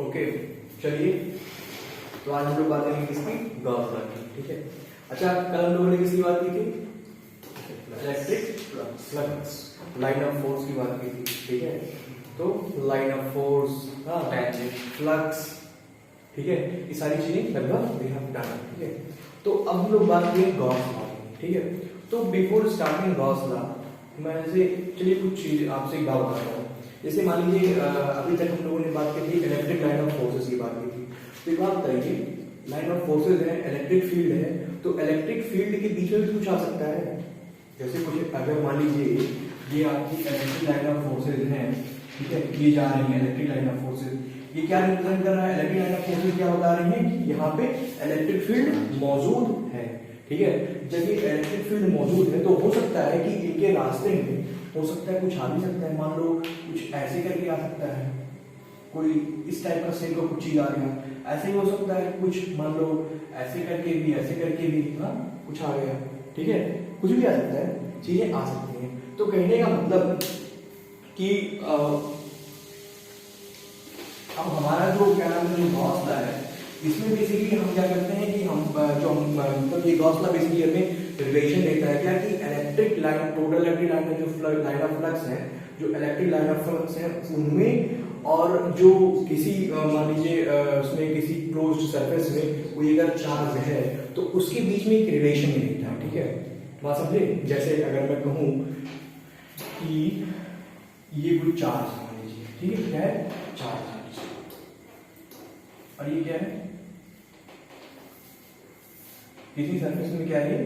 Okay, चलिए तो आज हम लोग बात करेंगे किसकी, गॉस लॉ की। ठीक है, अच्छा कल हम लोगों ने किसकी बात की थी, electric flux, line of force की बात की थी। ठीक है, तो line of force, tangent, flux, ठीक है, ये सारी चीजें लगभग वी हैव डन। ठीक है, तो अब हम लोग बात करेंगे गॉस लॉ की। ठीक है, तो बिफोर स्टार्टिंग गॉस लॉ मैं जैसे चलिए कुछ चीज आपसे एक बात बताता हूँ। जैसे मान लीजिए अभी तक हम लोगों ने बात की थी इलेक्ट्रिक लाइन ऑफ फोर्सेस की बात की थी। तो एक बात बताइए, लाइन ऑफ फोर्सेस है, इलेक्ट्रिक फील्ड है, तो इलेक्ट्रिक फील्ड के बीच में भी कुछ आ सकता है। जैसे कुछ अगर मान लीजिए ये आपकी इलेक्ट्रिक लाइन ऑफ फोर्सेस हैं, ठीक है, ये जा रही है इलेक्ट्रिक लाइन ऑफ फोर्सेस, ये क्या रिप्रेजेंट कर रहा है, इलेक्ट्रिक लाइन ऑफ फोर्सेस क्या बता रही है कि यहाँ पे इलेक्ट्रिक फील्ड मौजूद है। ठीक है, जब ये इलेक्ट्रिक फील्ड मौजूद है तो हो सकता है कि इनके रास्ते में हो सकता है कुछ आ भी सकता है। मान लो कुछ ऐसे करके आ सकता है, कोई इस टाइप का सेम का कुछ चीज आ गया, ऐसे ही हो सकता है कुछ, मान लो ऐसे करके भी, ऐसे करके भी, हाँ कुछ आ गया। ठीक है, कुछ भी आ सकता है, चीजें आ सकती हैं। तो कहने का मतलब कि अब हमारा जो क्या नाम है, जो गॉस लॉ है, इसमें बेसिकली हम क्या करते हैं कि हम मतलब ये गॉस लॉ बेसिकली हमें रिलेशन देता है क्या कि electric line, total electric line में जो लाइन ऑफ फ्लक्स है, जो इलेक्ट्रिक लाइन ऑफ फ्लक्स है उनमें, और जो किसी मान लीजिए उसमें किसी क्लोज्ड सरफेस में कोई अगर चार्ज है तो उसके बीच में एक रिलेशन देता है। ठीक है, बात समझे। जैसे अगर मैं कहूं कि ये कोई चार्ज मान लीजिए, ठीक है, क्या है, चार्ज, और ये क्या है, किसी सरफेस में क्या है,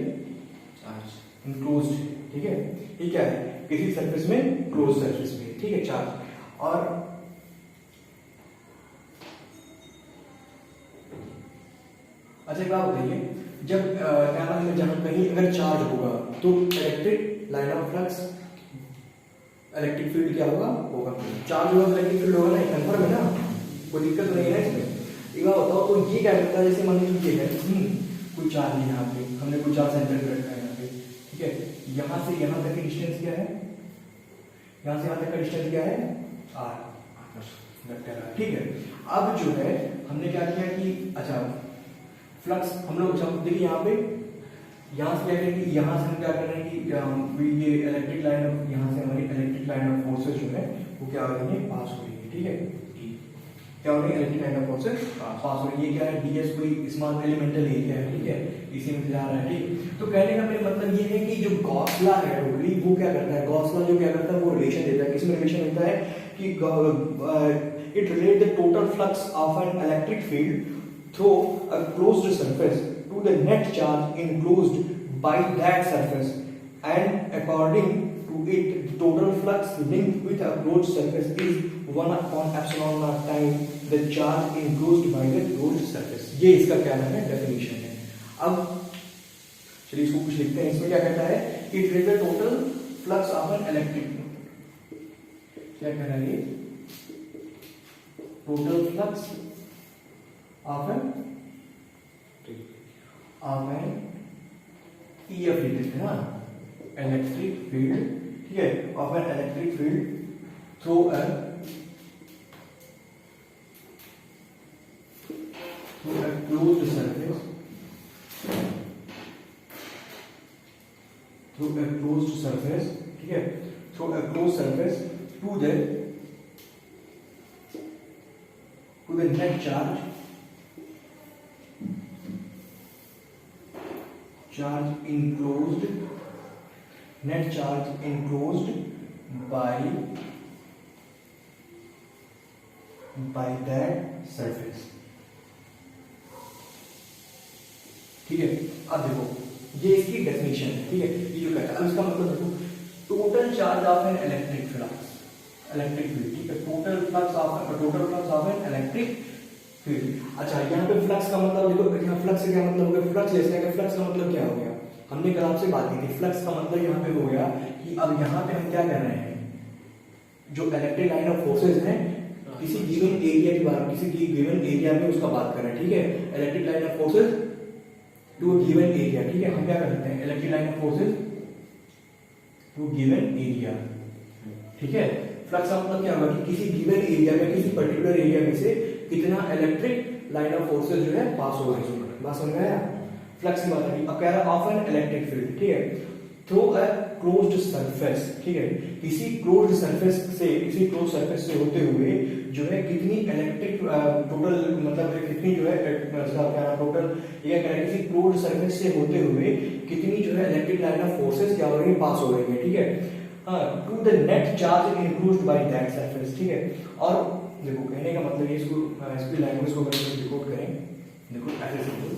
चार्ज इनक्लोज्ड। ठीक है, ये क्या है, किसी सरफेस में, क्लोज सरफेस में, ठीक है, चार्ज। और अच्छा एक बात बताइए, जब क्या नाम है, जहां कहीं अगर चार्ज होगा तो electric line of flux, electric field क्या होगा, चार्ज होगा तो इलेक्ट्रिक फील्ड होगा ना, कंफर्म है ना, कोई दिक्कत तो नहीं है इसमें। एक बात बताओ, तो ये क्या करता है, जैसे मान लीजिए ये है कोई चार्ज है यहाँ पे, हमने कोई चार्ज सेंटर पे रखा है यहाँ पे। ठीक है, यहाँ से यहाँ तक की डिस्टेंस क्या है, यहाँ से यहाँ तक का डिस्टेंस क्या है, आर, ठीक है। अब जो है हमने क्या किया कि अच्छा फ्लक्स हम लोग देखिए यहाँ पे, यहाँ से क्या करेंगे, यहाँ से हम क्या कर रहे हैं कि ये इलेक्ट्रिक लाइन ऑफ, यहाँ से हमारी इलेक्ट्रिक लाइन ऑफ फोर्सेस जो है वो क्या हो रही है, पास हो रही है। ठीक है, क्या हो रही है, इलेक्ट्रिक लाइन ऑफ फोर्सेस पास हो रही है। ये क्या है, डीएस कोई स्मॉल एलिमेंटल एरिया है। ठीक है, इसी में जा रहा है। ठीक, तो कहने का मेरा मतलब ये है कि जो गॉस लॉ है टोटली वो क्या करता है, गॉस लॉ जो क्या करता है वो रिलेशन देता है। किसमें रिलेशन देता है कि it relate the total flux of an electric field through a closed surface to the net charge enclosed by that surface, and according to it the total flux linked with a closed surface is 1 upon epsilon naught time the charge enclosed by the closed surface। ये इसका क्या नाम है, definition है। अब चलिए इसको कुछ लिखते हैं। इसमें क्या कहता है, it is the total flux of an electric, क्या कह रहा है ये, total flux of an EF लिख देते हैं ना, इलेक्ट्रिक फील्ड, ठीक है, of an electric field through a closed surface, through a closed surface, ठीक है, through a closed surface to the net charge enclosed, net charge enclosed by that surface। ठीक है, अब देखो ये इसकी डेफिनेशन है। ठीक है, ये जो कहता है, अब इसका मतलब देखो, total charge of an electric flux, electric field, ठीक है, total flux of an electric field. अच्छा यहाँ पे फ्लक्स का मतलब देखो, यहाँ फ्लक्स से क्या मतलब हो गया, फ्लक्स लेने का फ्लक्स का मतलब क्या हो गया, हमने कल आपसे बात की थी। फ्लक्स का मतलब यहाँ पे हो गया कि अब यहाँ पे हम क्या कर रहे हैं, जो इलेक्ट्रिक लाइन ऑफ फोर्सेस हैं किसी गिवन एरिया की बात, किसी गिवन एरिया में उसका बात कर रहे हैं। ठीक है, electric line of forces to given area. ठीक है, हम क्या कर सकते हैं, electric line of forces to given area. ठीक है, फ्लक्स का मतलब क्या होगा कि किसी गिवन एरिया में, किसी पर्टिकुलर एरिया में कहीं से कितना इलेक्ट्रिक लाइन ऑफ फोर्सेस जो है पास हो रही है। बात समझ में आया? फ्लक्स की बात है। अब कह रहा ऑफ एन इलेक्ट्रिक फील्ड, ठीक है, थ्रू अ क्लोज्ड सरफेस, ठीक है, किसी क्लोज्ड सरफेस से, किसी क्लोज सरफेस से होते हुए जो है कितनी इलेक्ट्रिक टोटल मतलब कितनी जो है टोटल ये कह रहा है किसी क्लोज्ड सरफेस से होते हुए कितनी जो है इलेक्ट्रिक लाइन ऑफ फोर्सेस क्या हो रही है, पास हो रही है, ठीक है, to the net charge enclosed by that surface, ठीक है। और देखो कहने का मतलब ये इसको इसकी लैंग्वेज को अगर डिकोड करें, देखो ऐसे समझो,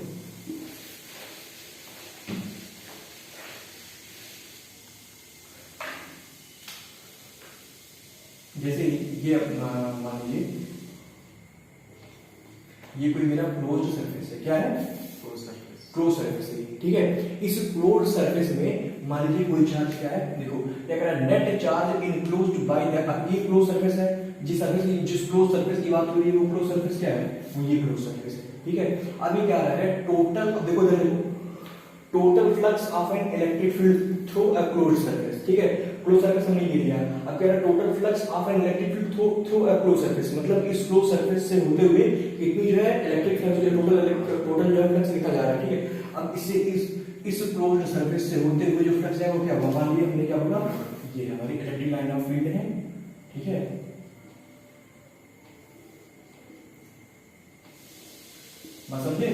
जैसे ये मान लीजिए ये कोई मेरा क्लोज्ड सरफेस है, क्या है? क्लोज सरफेस है, ठीक है। इस क्लोज्ड सरफेस में मान लीजिए कोई चार्ज क्या है, देखो क्या कह रहा है, net charge enclosed by that, ये क्लोज सरफेस है, जिस क्लोज सरफेस की बात हो रही है वो क्लोज सरफेस क्या है, वो ये क्लोज सरफेस है, ठीक है। अभी क्या आ रहा है, टोटल, देखो इधर देखो, total flux of an electric field through a closed surface, ठीक है, क्लोज सरफेस हमने ये लिया। अब कह रहा है total flux of an electric field through a close surface, मतलब इस क्लोज सरफेस से होते हुए कितनी जो है इलेक्ट्रिक फ्लक्स, जो टोटल जो है फ्लक्स लिखा जा रहा है, ठीक है। अब इससे इस क्लोज्ड सरफेस से होते हुए जो फ्लक्स है वो क्या होगा, मान लीजिए हमने क्या होगा, ये हमारी इलेक्ट्रिक लाइन ऑफ फील्ड है, ठीक है। बात समझे?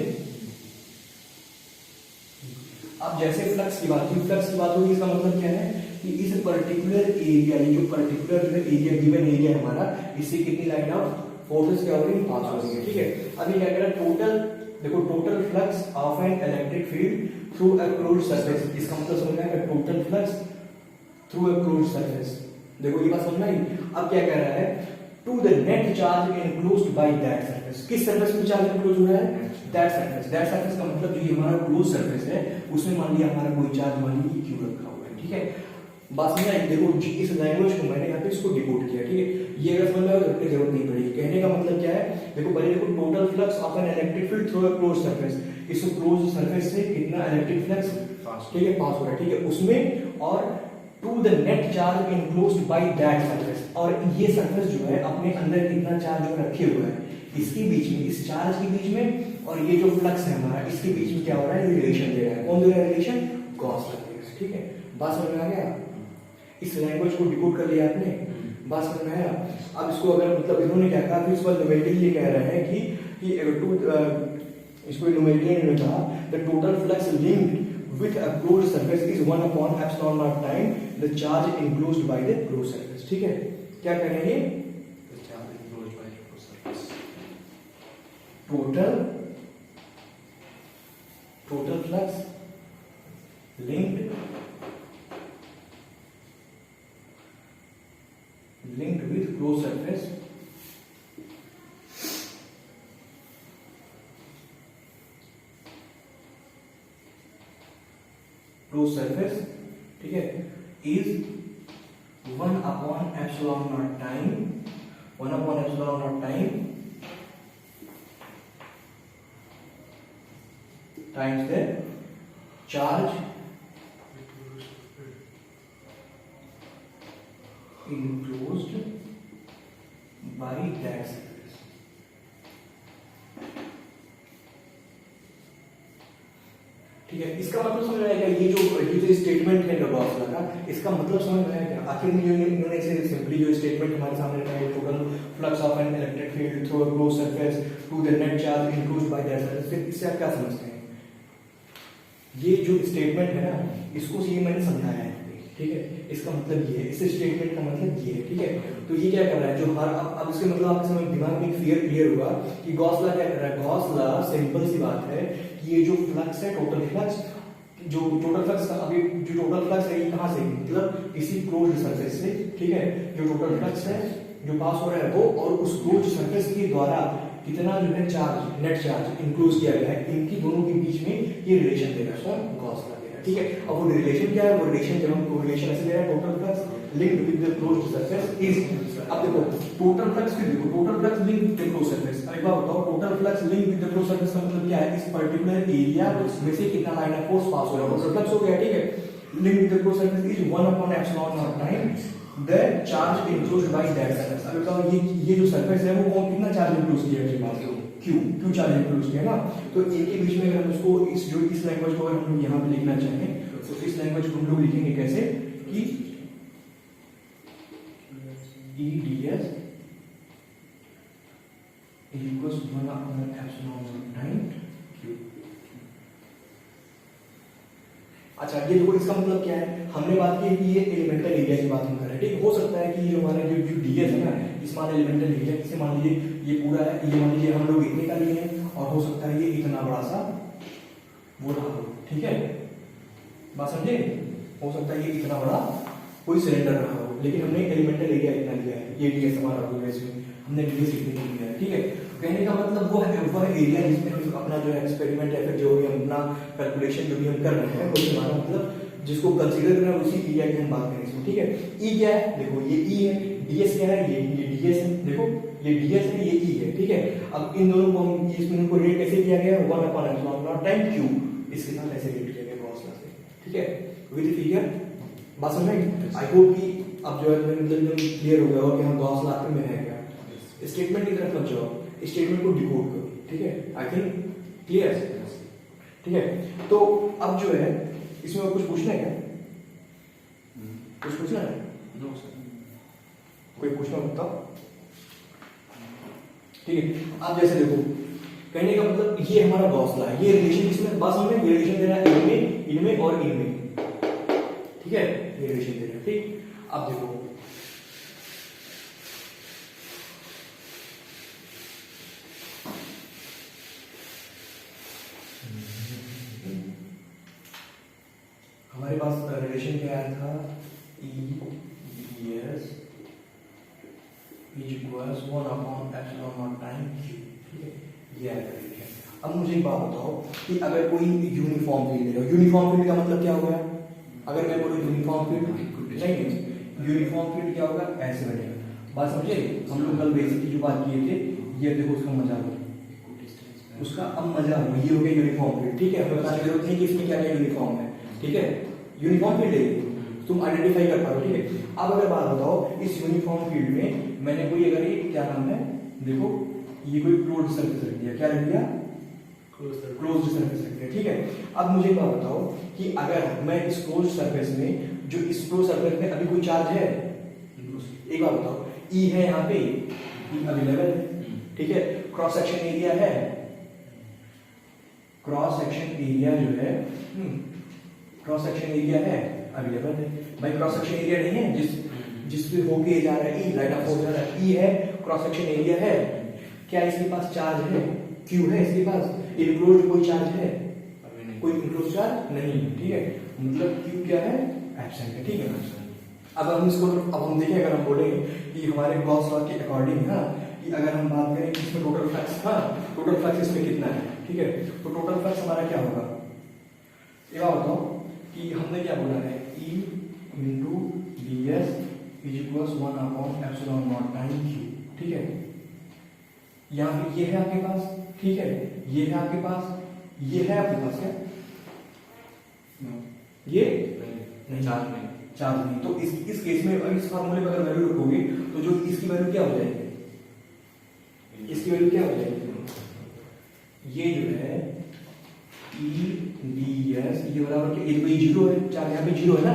अब जैसे फ्लक्स की बात होगी, इसका मतलब क्या है कि इस पर्टिकुलर एरिया, ये जो पर्टिकुलर जो है एरिया, गिवन एरिया हमारा, इससे कितनी लाइन ऑफ फोर्सेस क्या हो रही है, पास हो रही है, ठीक है। अभी क्या कह रहा है, टोटल देखो, total flux of an electric field through a closed surface, इसका मतलब समझ में आएगा, total flux through a closed surface, देखो ये बात समझ में आई। अब क्या कह रहा है, to the net charge enclosed by that surface, किस सरफेस में चार्ज इनक्लोज हो रहा है, दैट सरफेस। दैट सरफेस का मतलब जो ये हमारा क्लोज सरफेस है उसमें मान लिया हमारा कोई चार्ज, मान लीजिए क्यू रखा हुआ है, ठीक है। बात समझ आई? देखो इस लैंग्वेज को मैंने यहाँ पे इसको डिकोड किया, ठीक है, ये अगर समझ में आए तो रखने की जरूरत नहीं पड़ेगी। कहने का मतलब क्या है, देखो पहले देखो, total flux of an electric field through a closed surface, इस क्लोज्ड सरफेस से कितना इलेक्ट्रिक फ्लक्स, ठीक है, पास हो रहा है, ठीक है, उसमें, और to the net charge enclosed by that surface, और ये सरफेस जो है अपने अंदर कितना चार्ज जो रखे हुआ है, इसके बीच में, इस चार्ज के बीच में और ये जो फ्लक्स है हमारा, इसके बीच में क्या हो रहा है, ये रिलेशन दे रहा है, कौन दे रहा है रिलेशन, गॉस लॉ, ठीक है। बात समझ में आ गया? इस लैंग्वेज को डिकोड कर लिया आपने, बात समझ में आया? अब इसको अगर मतलब इन्होंने क्या कहा, फिर इस पर न्यूमेरिकली कह रहे हैं कि इसको न्यूमेरिकली इन्होंने कहा, the total flux linked with a closed surface is 1 upon epsilon not time the charge enclosed by the closed surface, ठीक है। क्या कह रहे हैं, total flux linked with closed surface ठीक है, is 1 upon epsilon naught time times the charge enclosed by that surface, ठीक है। इसका मतलब समझ में आएगा, ये जो स्टेटमेंट है गॉस लॉ का, इसका मतलब समझ में आएगा। आखिर में इन्होंने इसे सिंपली जो स्टेटमेंट हमारे सामने रखा है, total flux of an electric field through a closed surface to the net charge enclosed by that surface, इससे आप क्या समझते हैं, ये जो स्टेटमेंट है ना, इसको ये मैंने समझाया है, ठीक है। इसका मतलब ये है, इस स्टेटमेंट का मतलब ये है, ठीक है। तो ये क्या कर रहा है, जो हर अब इसके मतलब आपके समझ दिमाग में क्लियर हुआ कि गॉस लॉ क्या कर रहा है। गॉस लॉ सिंपल सी बात है कि ये जो फ्लक्स है, टोटल फ्लक्स, जो टोटल फ्लक्स का अभी जो टोटल फ्लक्स है ये कहां से, मतलब किसी क्लोज्ड सरफेस से, ठीक है, जो टोटल फ्लक्स है जो पास हो रहा है वो, और उस क्लोज्ड सरफेस के द्वारा कितना जो है चार्ज, नेट चार्ज इंक्लोज किया गया है, इनकी दोनों के बीच में ये रिलेशन दे रहा है, गॉस लॉ दे रहा है, ठीक है। अब वो रिलेशन क्या है, वो रिलेशन जब हम रिलेशन ऐसे दे रहा है, total flux linked with the closed surface is, अब देखो टोटल फ्लक्स फिर देखो, total flux linked with the closed surface, अब एक बात बताओ, total flux linked with the closed surface का मतलब क्या है, इस पर्टिकुलर एरिया में से कितना लाइन ऑफ फोर्स पास हो रहा है, टोटल फ्लक्स हो गया, ठीक है। Linked with the closed surface is 1 upon epsilon not time the charge enclosed by that surface. अब बताओ ये जो सरफेस है वो कौन कितना चार्ज इनक्लोज किया है आपके पास? क्यू चार्ज इनक्लोज किया ना। तो ए के बीच में अगर हम उसको इस लैंग्वेज को अगर हम लोग यहाँ पे लिखना चाहें तो इस लैंग्वेज को हम लोग लिखेंगे कैसे कि E d s equals 1/ε q. अच्छा ये देखो इसका मतलब क्या है, हमने बात की कि ये एलिमेंटल एरिया की बात हम कर रहे हैं, ठीक। हो सकता है कि ये हमारा जो डीएस है ना, इस मान एलिमेंटल एरिया इसे मान लीजिए ये पूरा है, ये मान लीजिए हम लोग इतने का लिए हैं और हो सकता है ये इतना बड़ा सा वो रहा हो, ठीक है, बात समझे। हो सकता है ये इतना बड़ा कोई सिलेंडर रहा हो, लेकिन हमने एलिमेंटल एरिया इतना लिया है, ये डीएस हमारा हो गया, इसमें हमने डीएस इतने लिया है, ठीक है। कहने का मतलब वो है एरिया जिसमें हम अपना जो एक्सपेरिमेंट है फिर जो भी हम अपना कैलकुलेशन जो भी हम कर रहे हैं वही हमारा मतलब जिसको कंसीडर करना है उसी एरिया की हम बात करें इसमें, ठीक है। ई क्या है, देखो ये ई है, डीएस क्या है, ये डीएस है, देखो ये डीएस है, ये ई है, ठीक है। अब इन दोनों को हम इसमें को रेट कैसे किया गया 1/ε टाइम क्यू, इसके साथ ऐसे रेट किया गया गॉस लॉ से, ठीक है, विद फिगर। बात समझ में आई होप कि अब जो है मतलब एकदम क्लियर हो गया होगा कि हम गॉस लॉ में है क्या। स्टेटमेंट की तरफ मत जाओ, स्टेटमेंट को डिकोड करो, ठीक है। आई थिंक क्लियर, ठीक है। तो अब जो है इसमें कुछ पूछना है क्या? कुछ पूछना है? नो सर, कोई पूछना बताओ, ठीक है। आप जैसे देखो कहने का मतलब ये हमारा गॉस लॉ है, ये रिलेशन इसमें बस हमें ये रिलेशन दे रहा है इनमें और इनमें, ठीक है, ये रिलेशन दे रहा है, ठीक। अब देखो हमारे पास रिलेशन क्या आया था, E d s is equals 1/ε time q, ठीक है, ये आया रिलेशन। अब मुझे एक बात बताओ कि अगर कोई यूनिफॉर्म फील्ड ले लो, यूनिफॉर्म फील्ड का मतलब क्या होगा? अगर मैं बोलूं यूनिफॉर्म फील्ड, नहीं यूनिफॉर्म फील्ड क्या होगा, ऐसे बनेगा। बात समझे, हम लोग कल बेसिक की जो बात किए थे, ये देखो उसका मजा हो, उसका अब मजा हो, ये हो गया यूनिफॉर्म फील्ड, ठीक है। हमें बताने की जरूरत नहीं कि इसमें क्या क्या यूनिफॉर्म है, ठीक है, यूनिफॉर्म फील्ड है, तुम आइडेंटिफाई कर पा रहे हो, ठीक है। अब अगर बात बताओ इस यूनिफॉर्म फील्ड में मैंने कोई अगर ये क्या नाम है, देखो ये कोई क्लोज्ड सरफेस रख दिया, क्या रख दिया, क्लोज्ड सरफेस रख दिया, ठीक है। अब मुझे एक बात बताओ कि अगर मैं इस क्लोज्ड सरफेस में जो इस क्लोज्ड सरफेस में अभी कोई चार्ज है, एक बात बताओ, ई है यहाँ पे, ई अवेलेबल है, ठीक है, क्रॉस सेक्शन एरिया है, क्रॉस सेक्शन एरिया जो है क्रॉस सेक्शन एरिया है अवेलेबल है भाई। क्रॉस सेक्शन एरिया नहीं है जिस पे होके जा रहा है, ई लाइट अप हो जा रहा है, ई है, क्रॉस सेक्शन एरिया है, क्या इसके पास चार्ज है, क्यू है इसके पास, इनक्लोज्ड कोई चार्ज है, कोई इनक्लोज्ड चार्ज नहीं, ठीक है, मतलब क्यू क्या है, एब्सेंट है, ठीक है। अब हम इसको अब हम देखें, अगर हम बोले कि हमारे गॉस लॉ के अकॉर्डिंग है कि अगर हम बात करें कि इसमें टोटल फ्लक्स, हाँ टोटल फ्लक्स इसमें कितना है, ठीक है, तो टोटल फ्लक्स हमारा क्या होगा, ये बात बताओ कि हमने क्या बोला है, E into d s is equals 1/ε time q, ठीक है। यहाँ पे ये है आपके पास, ठीक है, ये है आपके पास, ये है आपके पास, क्या ये नहीं, चार्ज नहीं। तो इस केस में अगर इस फार्मूले पर अगर वैल्यू रखोगे तो जो इसकी वैल्यू क्या हो जाएगी, इसकी वैल्यू क्या हो जाएगी, ये जो है ई डी एस ये बराबर क्या, ये जीरो है, चार्ज यहाँ पे जीरो है ना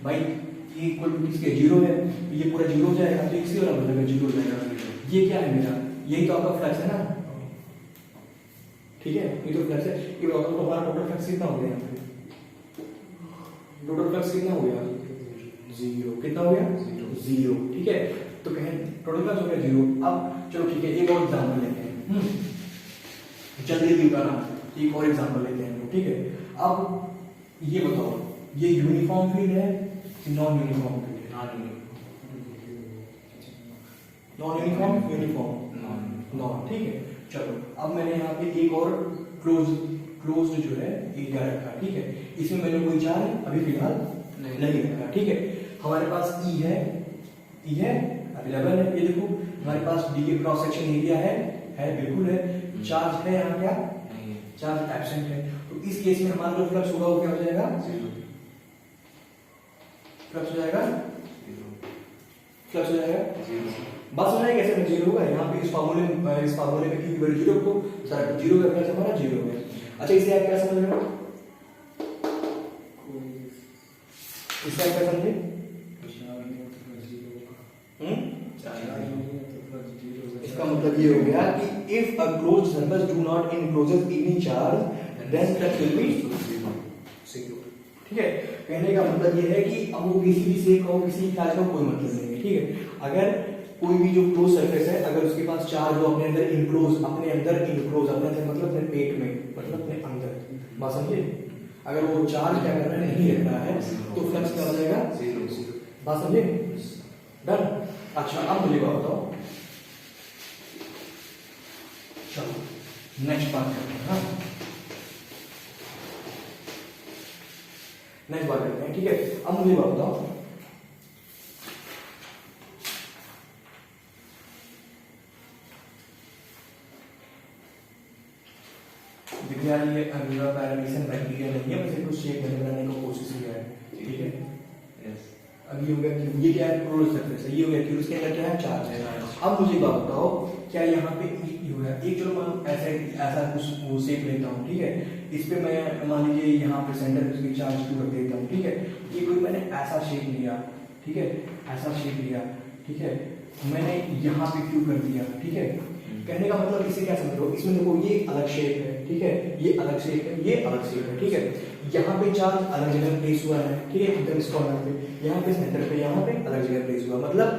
भाई, ये इक्वल टू किसके जीरो है, तो ये पूरा जीरो हो जाएगा, तो इसके बराबर हो जाएगा, जीरो हो जाएगा। ये क्या है मेरा, यही तो आपका फ्लक्स है ना, ठीक है, ये तो फ्लक्स है। ये बताओ तो हमारा टोटल फ्लक्स कितना हो गया, यहाँ पे टोटल फ्लक्स कितना हो गया, जीरो, कितना हो गया, जीरो, ठीक है। तो कहें टोटल फ्लक्स हो गया जीरो। अब चलो ठीक है, एक और एग्जांपल लेते हैं, जल्दी भी करना, एक और एग्जांपल लेते हैं, ठीक है। अब ये बताओ ये यूनिफॉर्म फील्ड है कि नॉन यूनिफॉर्म फील्ड है, नॉन यूनिफॉर्म, यूनिफॉर्म नॉन, ठीक है। चलो अब मैंने यहाँ पे एक और क्लोज्ड जो है एरिया रखा, ठीक है, इसमें मैंने कोई चार्ज अभी फिलहाल नहीं रखा, ठीक है। हमारे पास ई है अवेलेबल है, ये देखो हमारे पास डी के क्रॉस सेक्शन एरिया है बिल्कुल है, चार्ज है यहाँ क्या, चार्ज एब्सेंट है। तो इस केस में हमारा जो फ्लक्स होगा वो क्या हो जाएगा, फ्लक्स हो जाएगा फ्लक्स हो जाएगा बस हो जाएगा। कैसे जीरो होगा, यहाँ पे इस फार्मूले में क्यू की वैल्यू जीरो को सर जीरो का फ्लक्स हमारा जीरो हो गया। अच्छा इसे आप क्या समझ रहे हो, इससे आप क्या समझे? इसका मतलब ये हो गया कि if a closed surface do not encloses any charge then flux will be zero। ठीक है, कहने का मतलब ये है कि अब वो किसी भी शेप का हो, किसी भी चार्ज का कोई मतलब नहीं है। ठीक है, अगर कोई भी जो क्लोज सरफेस है, अगर उसके पास चार्ज हो अपने अंदर इनक्लोज, अपने अंदर मतलब अपने पेट में, मतलब अपने अंदर, बात समझे? अगर वो चार्ज क्या कर रहा है, नहीं रख रहा है, तो फ्लक्स क्या हो जाएगा? जीरो। बात समझे? डन। अच्छा अब मुझे बात बताओ, चलो नेक्स्ट बात करते हैं। हाँ नेक्स्ट बात करते हैं। ठीक है, अब मुझे बात बताओ, यार ये अमीबा पैरामीशन बैक्टीरिया नहीं है, बस कुछ शेप बनाने की कोशिश किया है। ठीक है, अब ये हो गया कि ये क्या है, क्लोज सरफेस है, ये हो गया कि उसके अंदर क्या है, चार्ज है। अब मुझे बात बताओ, क्या यहाँ पे ये हो गया एक, चलो मान ऐसा कुछ वो शेप लेता हूँ। ठीक है, इस पे मैं मान लीजिए यहाँ पे सेंटर पे इसकी चार्ज क्यू रख देता हूँ। ठीक है, ये कोई मैंने ऐसा शेप लिया, ठीक है, ऐसा शेप लिया, ठीक है, मैंने यहाँ पे क्यू कर दिया। ठीक है, कहने का मतलब इसे क्या समझ लो, इसमें देखो ये अलग शेप है, ठीक है, ये अलग शेप है, ये अलग शेप है। ठीक है, यहाँ पे चार्ज अलग जगह प्लेस हुआ है। ठीक है, एकदम इस कॉर्नर पे, यहाँ पे सेंटर पे, यहाँ पे अलग जगह प्लेस हुआ, मतलब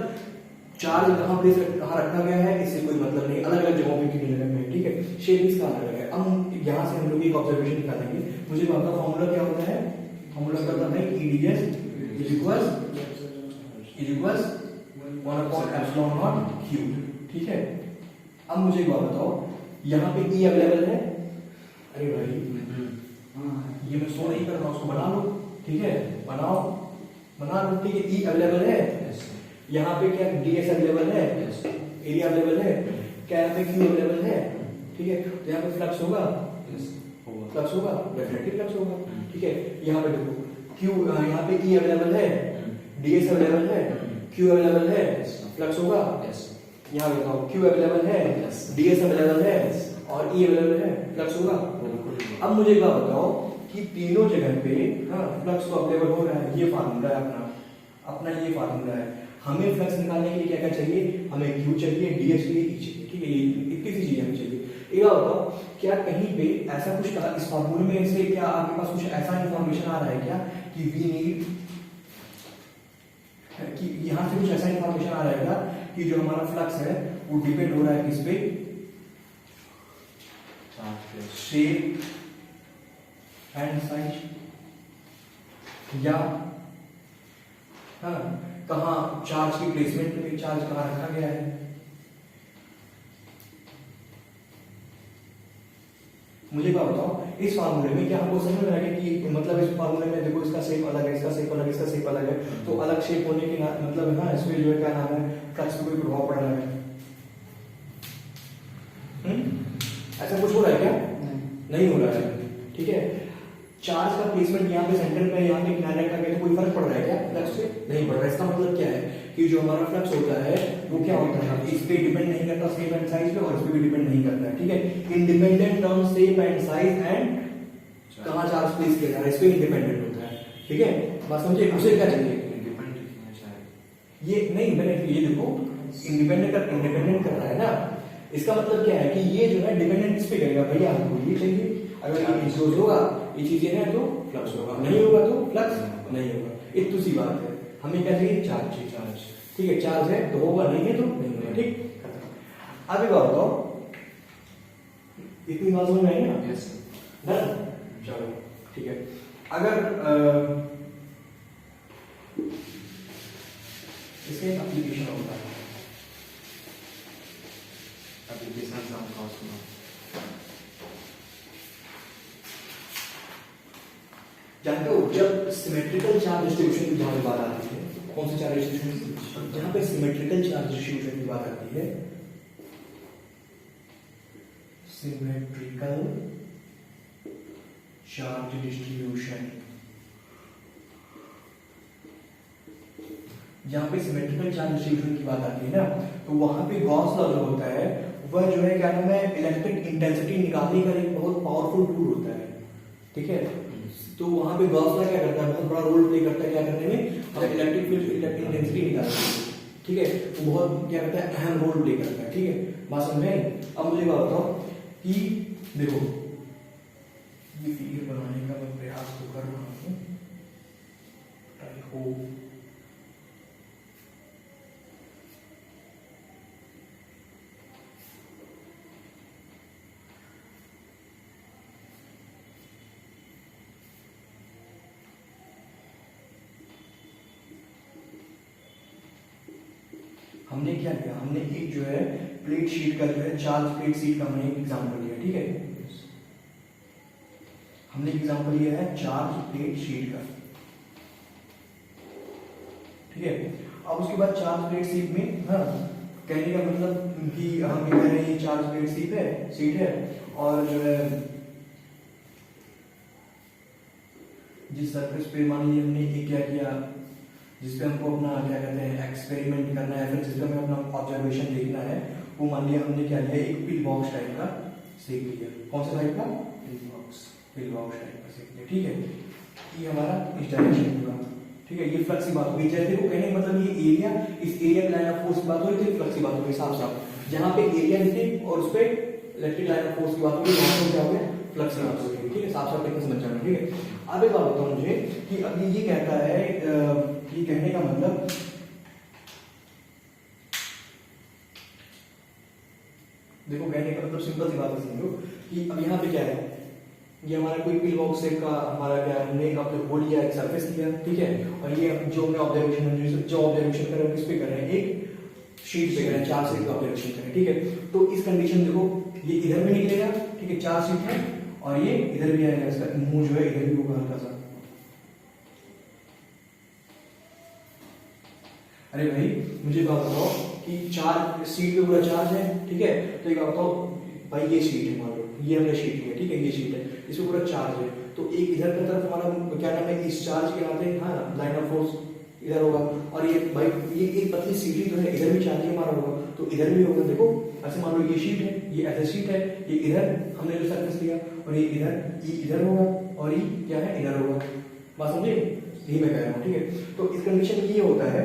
चार्ज कहाँ प्लेस कहाँ रखा गया है इससे कोई मतलब नहीं, अलग अलग जगहों पे क्यों लगा है। ठीक है, शेप इसका अलग है। अब यहाँ से हम लोग एक ऑब्जर्वेशन निकालेंगे। मुझे आपका फॉर्मूला क्या होता है, फॉर्मूला क्या होता है, EDS इज इक्वल्स 1/ε0 क्यूब। ठीक है, अब मुझे एक बात बताओ, यहाँ पे E अवेलेबल है, अरे भाई ये मैं शो नहीं कर रहा हूँ, उसको बना लो। ठीक है, बना लो। ठीक है, E अवेलेबल है, यहाँ पे क्या DS अवेलेबल है, एरिया अवेलेबल है, क्या यहाँ पे Q अवेलेबल है। ठीक है, तो यहाँ पे फ्लक्स होगा, फ्लक्स होगा, डेफिनेटली फ्लक्स होगा। ठीक है, यहाँ पे देखो Q, यहाँ पे E अवेलेबल है, DS अवेलेबल है, Q अवेलेबल है, फ्लक्स होगा। यहाँ बताओ Q अवेलेबल है, DS अवेलेबल है और E अवेलेबल है, फ्लक्स होगा। अब मुझे एक बात बताओ कि तीनों जगह पे हाँ फ्लक्स तो अवेलेबल हो रहा है, ये फार्मूला है अपना ये फार्मूला है। हमें फ्लक्स निकालने के लिए क्या क्या चाहिए, हमें Q चाहिए, DS चाहिए, E चाहिए। ठीक है, ये इतनी सी चीजें हमें चाहिए। एक बात बताओ, क्या कहीं पे ऐसा कुछ कहा इस फार्मूले में से, क्या आपके पास कुछ ऐसा इंफॉर्मेशन आ रहा है क्या कि वी नीड, कि यहाँ से कुछ ऐसा इंफॉर्मेशन आ रहा है क्या कि जो हमारा फ्लक्स है वो डिपेंड हो रहा है किस पे, शेप एंड साइज, या हाँ कहाँ चार्ज की प्लेसमेंट पे, चार्ज कहाँ रखा गया है। मुझे क्या बताओ, इस फार्मूले में क्या हमको समझ में आएगा कि मतलब इस फार्मूले में देखो इसका शेप अलग है, इसका शेप अलग है, इसका शेप अलग है, तो अलग शेप होने के मतलब है ना, इसमें जो है क्या नाम है, फ्लक्स पे कोई प्रभाव पड़ रहा है। ऐसा कुछ हो रहा है क्या? नहीं हो रहा है। ठीक है, चार्ज का प्लेसमेंट यहाँ पे सेंटर पे, यहाँ पे किनारे रखा गया, तो कोई फर्क पड़ रहा है क्या फ्लक्स पे? नहीं पड़ रहा है। इसका मतलब क्या है कि जो हमारा फ्लक्स होता है वो क्या होता है, इस पे डिपेंड नहीं करता शेप एंड साइज पे, और इस पे भी डिपेंड नहीं करता है। ठीक है, independent on shape and size and कहाँ चार्ज प्लेस किया जा रहा है, इस पे इंडिपेंडेंट होता है। ठीक है, बात समझिए। उसे क्या चाहिए, ये नहीं, मैंने ये देखो इंडिपेंडेंट कर रहा है ना, इसका मतलब क्या है कि ये जो है डिपेंडेंट इस पे करेगा, भैया हमको ये चाहिए, अगर ये इंक्लोज होगा, ये चीजें हैं तो फ्लक्स होगा, नहीं होगा तो फ्लक्स नहीं होगा। इतनी सी बात है। हमें क्या चाहिए, चार्ज चाहिए, चार्ज। ठीक है, चार्ज है तो होगा, नहीं है तो नहीं होगा। ठीक, आगे बात बताओ, इतनी बात समझ में आई ना? डन, चलो ठीक है। अगर इसके एप्लीकेशन होता है, जानते हो जब सिमेट्रिकल चार्ज डिस्ट्रीब्यूशन की जहां बात आती है, कौन सी चार्ज डिस्ट्रीब्यूशन, जहां पे सिमेट्रिकल चार्ज डिस्ट्रीब्यूशन की बात आती है, सिमेट्रिकल चार्ज डिस्ट्रीब्यूशन, जहाँ पे सिमेट्रिकल चार्ज डिस्ट्रीब्यूशन की बात आती है ना, तो वहां पे गॉस लॉ जो होता है वह जो है क्या नाम है इलेक्ट्रिक इंटेंसिटी निकालने का एक बहुत पावरफुल टूल होता है, ठीक है। तो वहां पे गॉस लॉ क्या करता है, बहुत बड़ा रोल प्ले करता है क्या करने में, और इलेक्ट्रिक फील्ड इलेक्ट्रिक इंटेंसिटी निकालने में, ठीक है। तो बहुत क्या करता है अहम रोल प्ले करता है, ठीक है। बात समझ में? अब मुझे बात बताओ कि देखो ये फिगर बनाने का मैं प्रयास तो कर रहा हूँ, आई होप हमने क्या किया, हमने एक जो है प्लेट शीट का जो है चार्ज प्लेट शीट का हमने एक एग्जांपल लिया, ठीक है। हमने एग्जांपल लिया है चार्ज प्लेट शीट का, ठीक है। अब उसके बाद चार्ज प्लेट शीट में हाँ कहने का मतलब कि हम ये कह रहे हैं चार्ज प्लेट शीट है और जो है जिस सरफेस पे मान लीजिए हमने ये क्या किया, जिसपे हमको अपना क्या कहते हैं एक्सपेरिमेंट करना है, फिर जिसपे हमें अपना ऑब्जर्वेशन देखना है, वो मान लिया हमने क्या लिया एक पिल बॉक्स टाइप का सेक लिया। कौन सा टाइप का? पिल बॉक्स टाइप का सेक लिया, ठीक है। ये हमारा इस डायरेक्शन पूरा, ठीक है। ये फ्लक्स की बात होगी, जैसे को कहने मतलब ये एरिया, इस एरिया की लाइन ऑफ फोर्स की बात होगी तो फ्लक्स की बात होगी साफ साफ। जहां पे एरिया दिखे और उस पे इलेक्ट्रिक लाइन ऑफ फोर्स की बात होगी, वहां पे क्या हो गया फ्लक्स की बात होगी, ठीक है। साफ साफ टेक्निक समझ जाना, ठीक है। अब एक बात बताओ मुझे कि अब ये कहता है ये कहने का मतलब देखो कहने का मतलब सिंपल सी बात समझो कि अब यहाँ पे क्या है, ये हमारा कोई पिल बॉक्स शेप का हमारा क्या है, हमने एक होल लिया एक सरफेस लिया, ठीक है। और ये जो हमने ऑब्जर्वेशन जो ऑब्जर्वेशन कर रहे हैं किस पे कर रहे हैं, एक शीट पे कर रहे हैं, चार शीट का ऑब्जर्वेशन कर रहे हैं, ठीक है। तो इस कंडीशन देखो ये इधर भी निकलेगा, ठीक है, चार शीट है और ये इधर भी आएगा, इसका मुंह जो है इधर भी होगा हल्का सा। अरे भाई मुझे बात बताओ कि चार शीट पे पूरा चार्ज है, ठीक है। तो एक बात बताओ भाई ये शीट है, मान लो ये हमने शीट लिया, ठीक है, ये शीट है, इसमें पूरा चार्ज है। तो एक इधर की तरफ हमारा क्या नाम है इस चार्ज के नाते हाँ लाइन ऑफ फोर्स इधर होगा, और ये भाई ये एक पतली सीढ़ी जो है इधर भी चार्ज हमारा होगा, तो इधर भी होगा। देखो ऐसे मान लो ये शीट है, ये ऐसे शीट है, ये इधर हमने जो सरफेस लिया और ये इधर होगा और ये क्या है इधर होगा। बात समझे? यही मैं कह रहा हूँ, ठीक है। तो इस कंडीशन ये होता है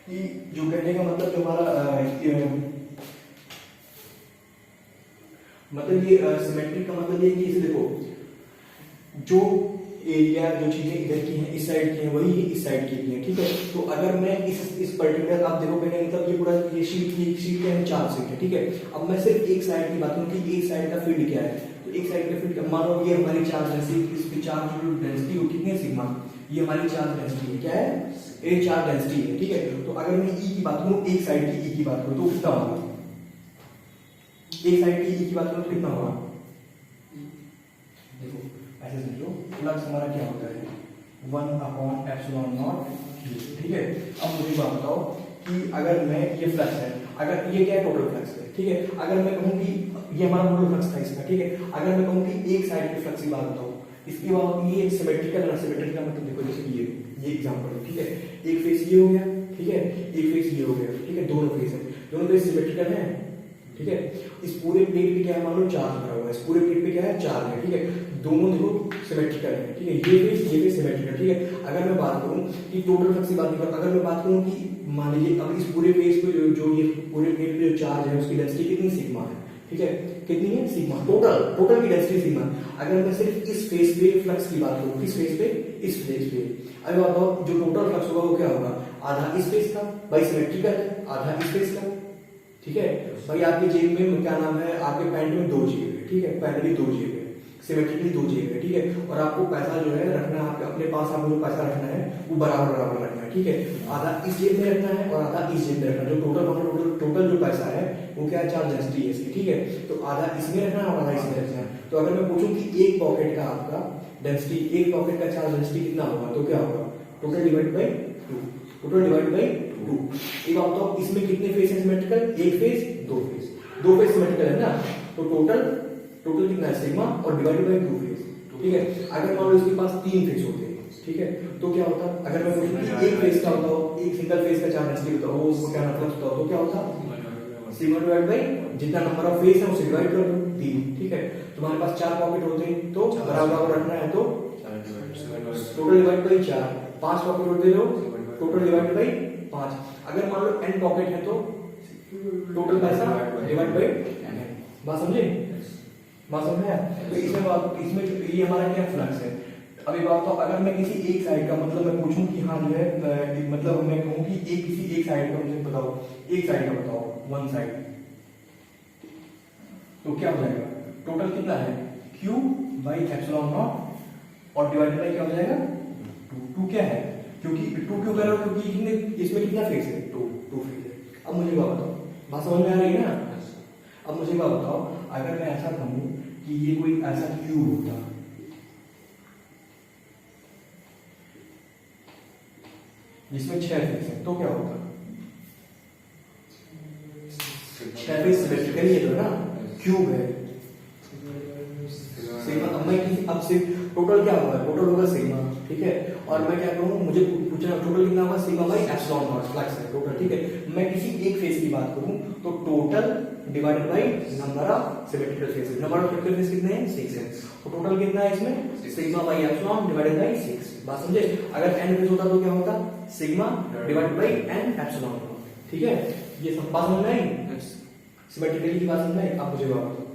कि जो कहने का मतलब जो हमारा मतलब ये सिमेट्रिक का मतलब ये कि इसे देखो जो एरिया जो चीजें इधर की हैं इस साइड की हैं वही इस साइड की हैं, ठीक है। तो अगर मैं इस पर्टिकुलर आप देखो कहने मतलब ये पूरा ये शीट क्या है चार शीट है, ठीक है। अब मैं सिर्फ एक साइड की बात करूं कि एक साइड का फील्ड क्या है, तो एक साइड का फील्ड मान लो ये हमारी चार्ज डेंसिटी, इसकी चार्ज डेंसिटी वो कितनी है सिग्मा, ये हमारी चार्ज डेंसिटी है, क्या है ए चार्ज डेंसिटी है, ठीक है। तो अगर मैं ई की बात करूं एक साइड की ई की बात करूं तो कितना होगा, एक साइड की ई की बात करूं तो कितना होगा, देखो ऐसे समझो फ्लक्स हमारा क्या होता है 1/ε0, ठीक है। अब मुझे बात बताओ कि अगर मैं ये फ्लक्स है, अगर ये क्या है टोटल फ्लक्स है, ठीक है। अगर मैं कहूं कि ये हमारा टोटल फ्लक्स था इसका, ठीक है। अगर मैं कहूं कि एक साइड के फ्लक्स की बात बताओ, इसके बाद ये सिमेट्रिकल और सिमेट्रिकल का मतलब देखो जैसे ये एग्जांपल है, ठीक है। एक फेस ये हो गया, ठीक है, एक फेस ये हो गया, ठीक है, दोनों फेस है, दोनों फेस सिमेट्रिकल है, ठीक है। इस पूरे प्लेट पे क्या है मान लो चार्ज भरा हुआ है, इस पूरे प्लेट पे क्या है चार्ज है, ठीक है। दोनों देखो सिमेट्रिकल है, ठीक है, ये फेस सिमेट्रिकल, ठीक है। अगर मैं बात करूं कि टोटल फ्लक्स की बात नहीं करूं, अगर मैं बात करूं कि मान लीजिए अब इस पूरे फेस पे जो ये पूरे प्लेट पे जो चार्ज है उसकी डेंसिटी कितनी सिग्मा है, ठीक है, कितनी है सिग्मा, टोटल की डेंसिटी सिग्मा। अगर मैं सिर्फ इस फेस पे फ्लक्स की बात करूं, किस फेस पे, इस फेस पे, अब बताओ जो टोटल फ्लक्स होगा वो क्या होगा, आधा इस फेस का बाई सिमेट्रिकल है, आधा इस फेस का, ठीक है। भाई आपकी जेब में क्या नाम है, आपके पैंट में 2 जेब है, ठीक है, पैंट में 2 जेब है, सिमेट्रिकली 2 जेब है, ठीक है। और आपको पैसा जो है रखना है अपने पास, आपको जो पैसा रखना है वो बराबर बराबर रखना है, ठीक है। आधा इस जेब में रखना है और आधा इस जेब में रखना है। जो टोटल जो पैसा है वो क्या चार्ज डेंसिटी है इसकी, ठीक है। तो आधा इसमें रखना है और आधा इसमें रखना है। तो अगर मैं पूछूं कि एक पॉकेट का आपका डेंसिटी, एक पॉकेट का चार्ज डेंसिटी कितना होगा, तो क्या होगा total divide by 2, total divide by 2। एक बात बताओ इसमें कितने फेस है सिमेट्रिकल, एक फेस, दो फेस सिमेट्रिकल है ना, तो टोटल कितना है सिग्मा और डिवाइडेड बाई 2 फेस, ठीक है। अगर मान लो इसके पास 3 फेस होते हैं, ठीक है। तो क्या होता, अगर मैं पूछूं कि एक फेज का बताओ, एक सिंगल फेज का चार्ज डेंसिटी बताओ, उसको क्या मतलब होता, तो क्या होता, सिग्मा डिवाइड बाई जितना नंबर ऑफ फेज है उसे डिवाइड कर दो 3, ठीक है। तुम्हारे पास 4 पॉकेट होते हैं तो बराबर रखना है, तो टोटल डिवाइड बाई 4, 5 पॉकेट होते हो टोटल डिवाइड बाई 5। अगर मान लो n पॉकेट है तो टोटल पैसा डिवाइड बाई n। बात समझे, बात समझे। तो इसमें ये हमारा क्या फ्लक्स है। अभी बात तो अगर मैं किसी एक साइड का मतलब मैं पूछूं कि हाँ जो है मतलब मैं कहूं कि एक किसी एक साइड का मुझे बताओ, एक साइड का बताओ, वन साइड, तो क्या हो जाएगा, टोटल कितना है Q बाई एप्सिलॉन नॉट और डिवाइडेड बाई क्या हो जाएगा 2 क्या है, क्योंकि 2 क्यों कर रहा हूं, क्योंकि इसमें कितना फेज है 2 फेज है। अब मुझे बात बताओ, बात समझ में आ रही है ना। अब मुझे बात बताओ, अगर मैं ऐसा कहूं कि ये कोई ऐसा क्यूब होता जिसमें 6 फेज है, तो क्या होता, 6 फेज सिमेट्रिकली है तो ना, क्यूब है सिग्मा। अब मैं किसी अब से टोटल क्या होगा, टोटल होगा सिग्मा, ठीक है। और मैं क्या करूं, मुझे पूछना टोटल कितना होगा, sigma by epsilon not flux है टोटल, ठीक है। मैं किसी एक फेज की बात करूं तो total divided by number of symmetrical phases, number of symmetrical phase कितने हैं 6 है, तो टोटल कितना है इसमें sigma by epsilon divided by 6। बात समझे। अगर n फेज होता तो क्या होता, sigma divided by n epsilon, ठीक है। ये सब बात समझ में आई, सिमेट्रिकली की बात समझ में आई। अब मुझे बात बताओ,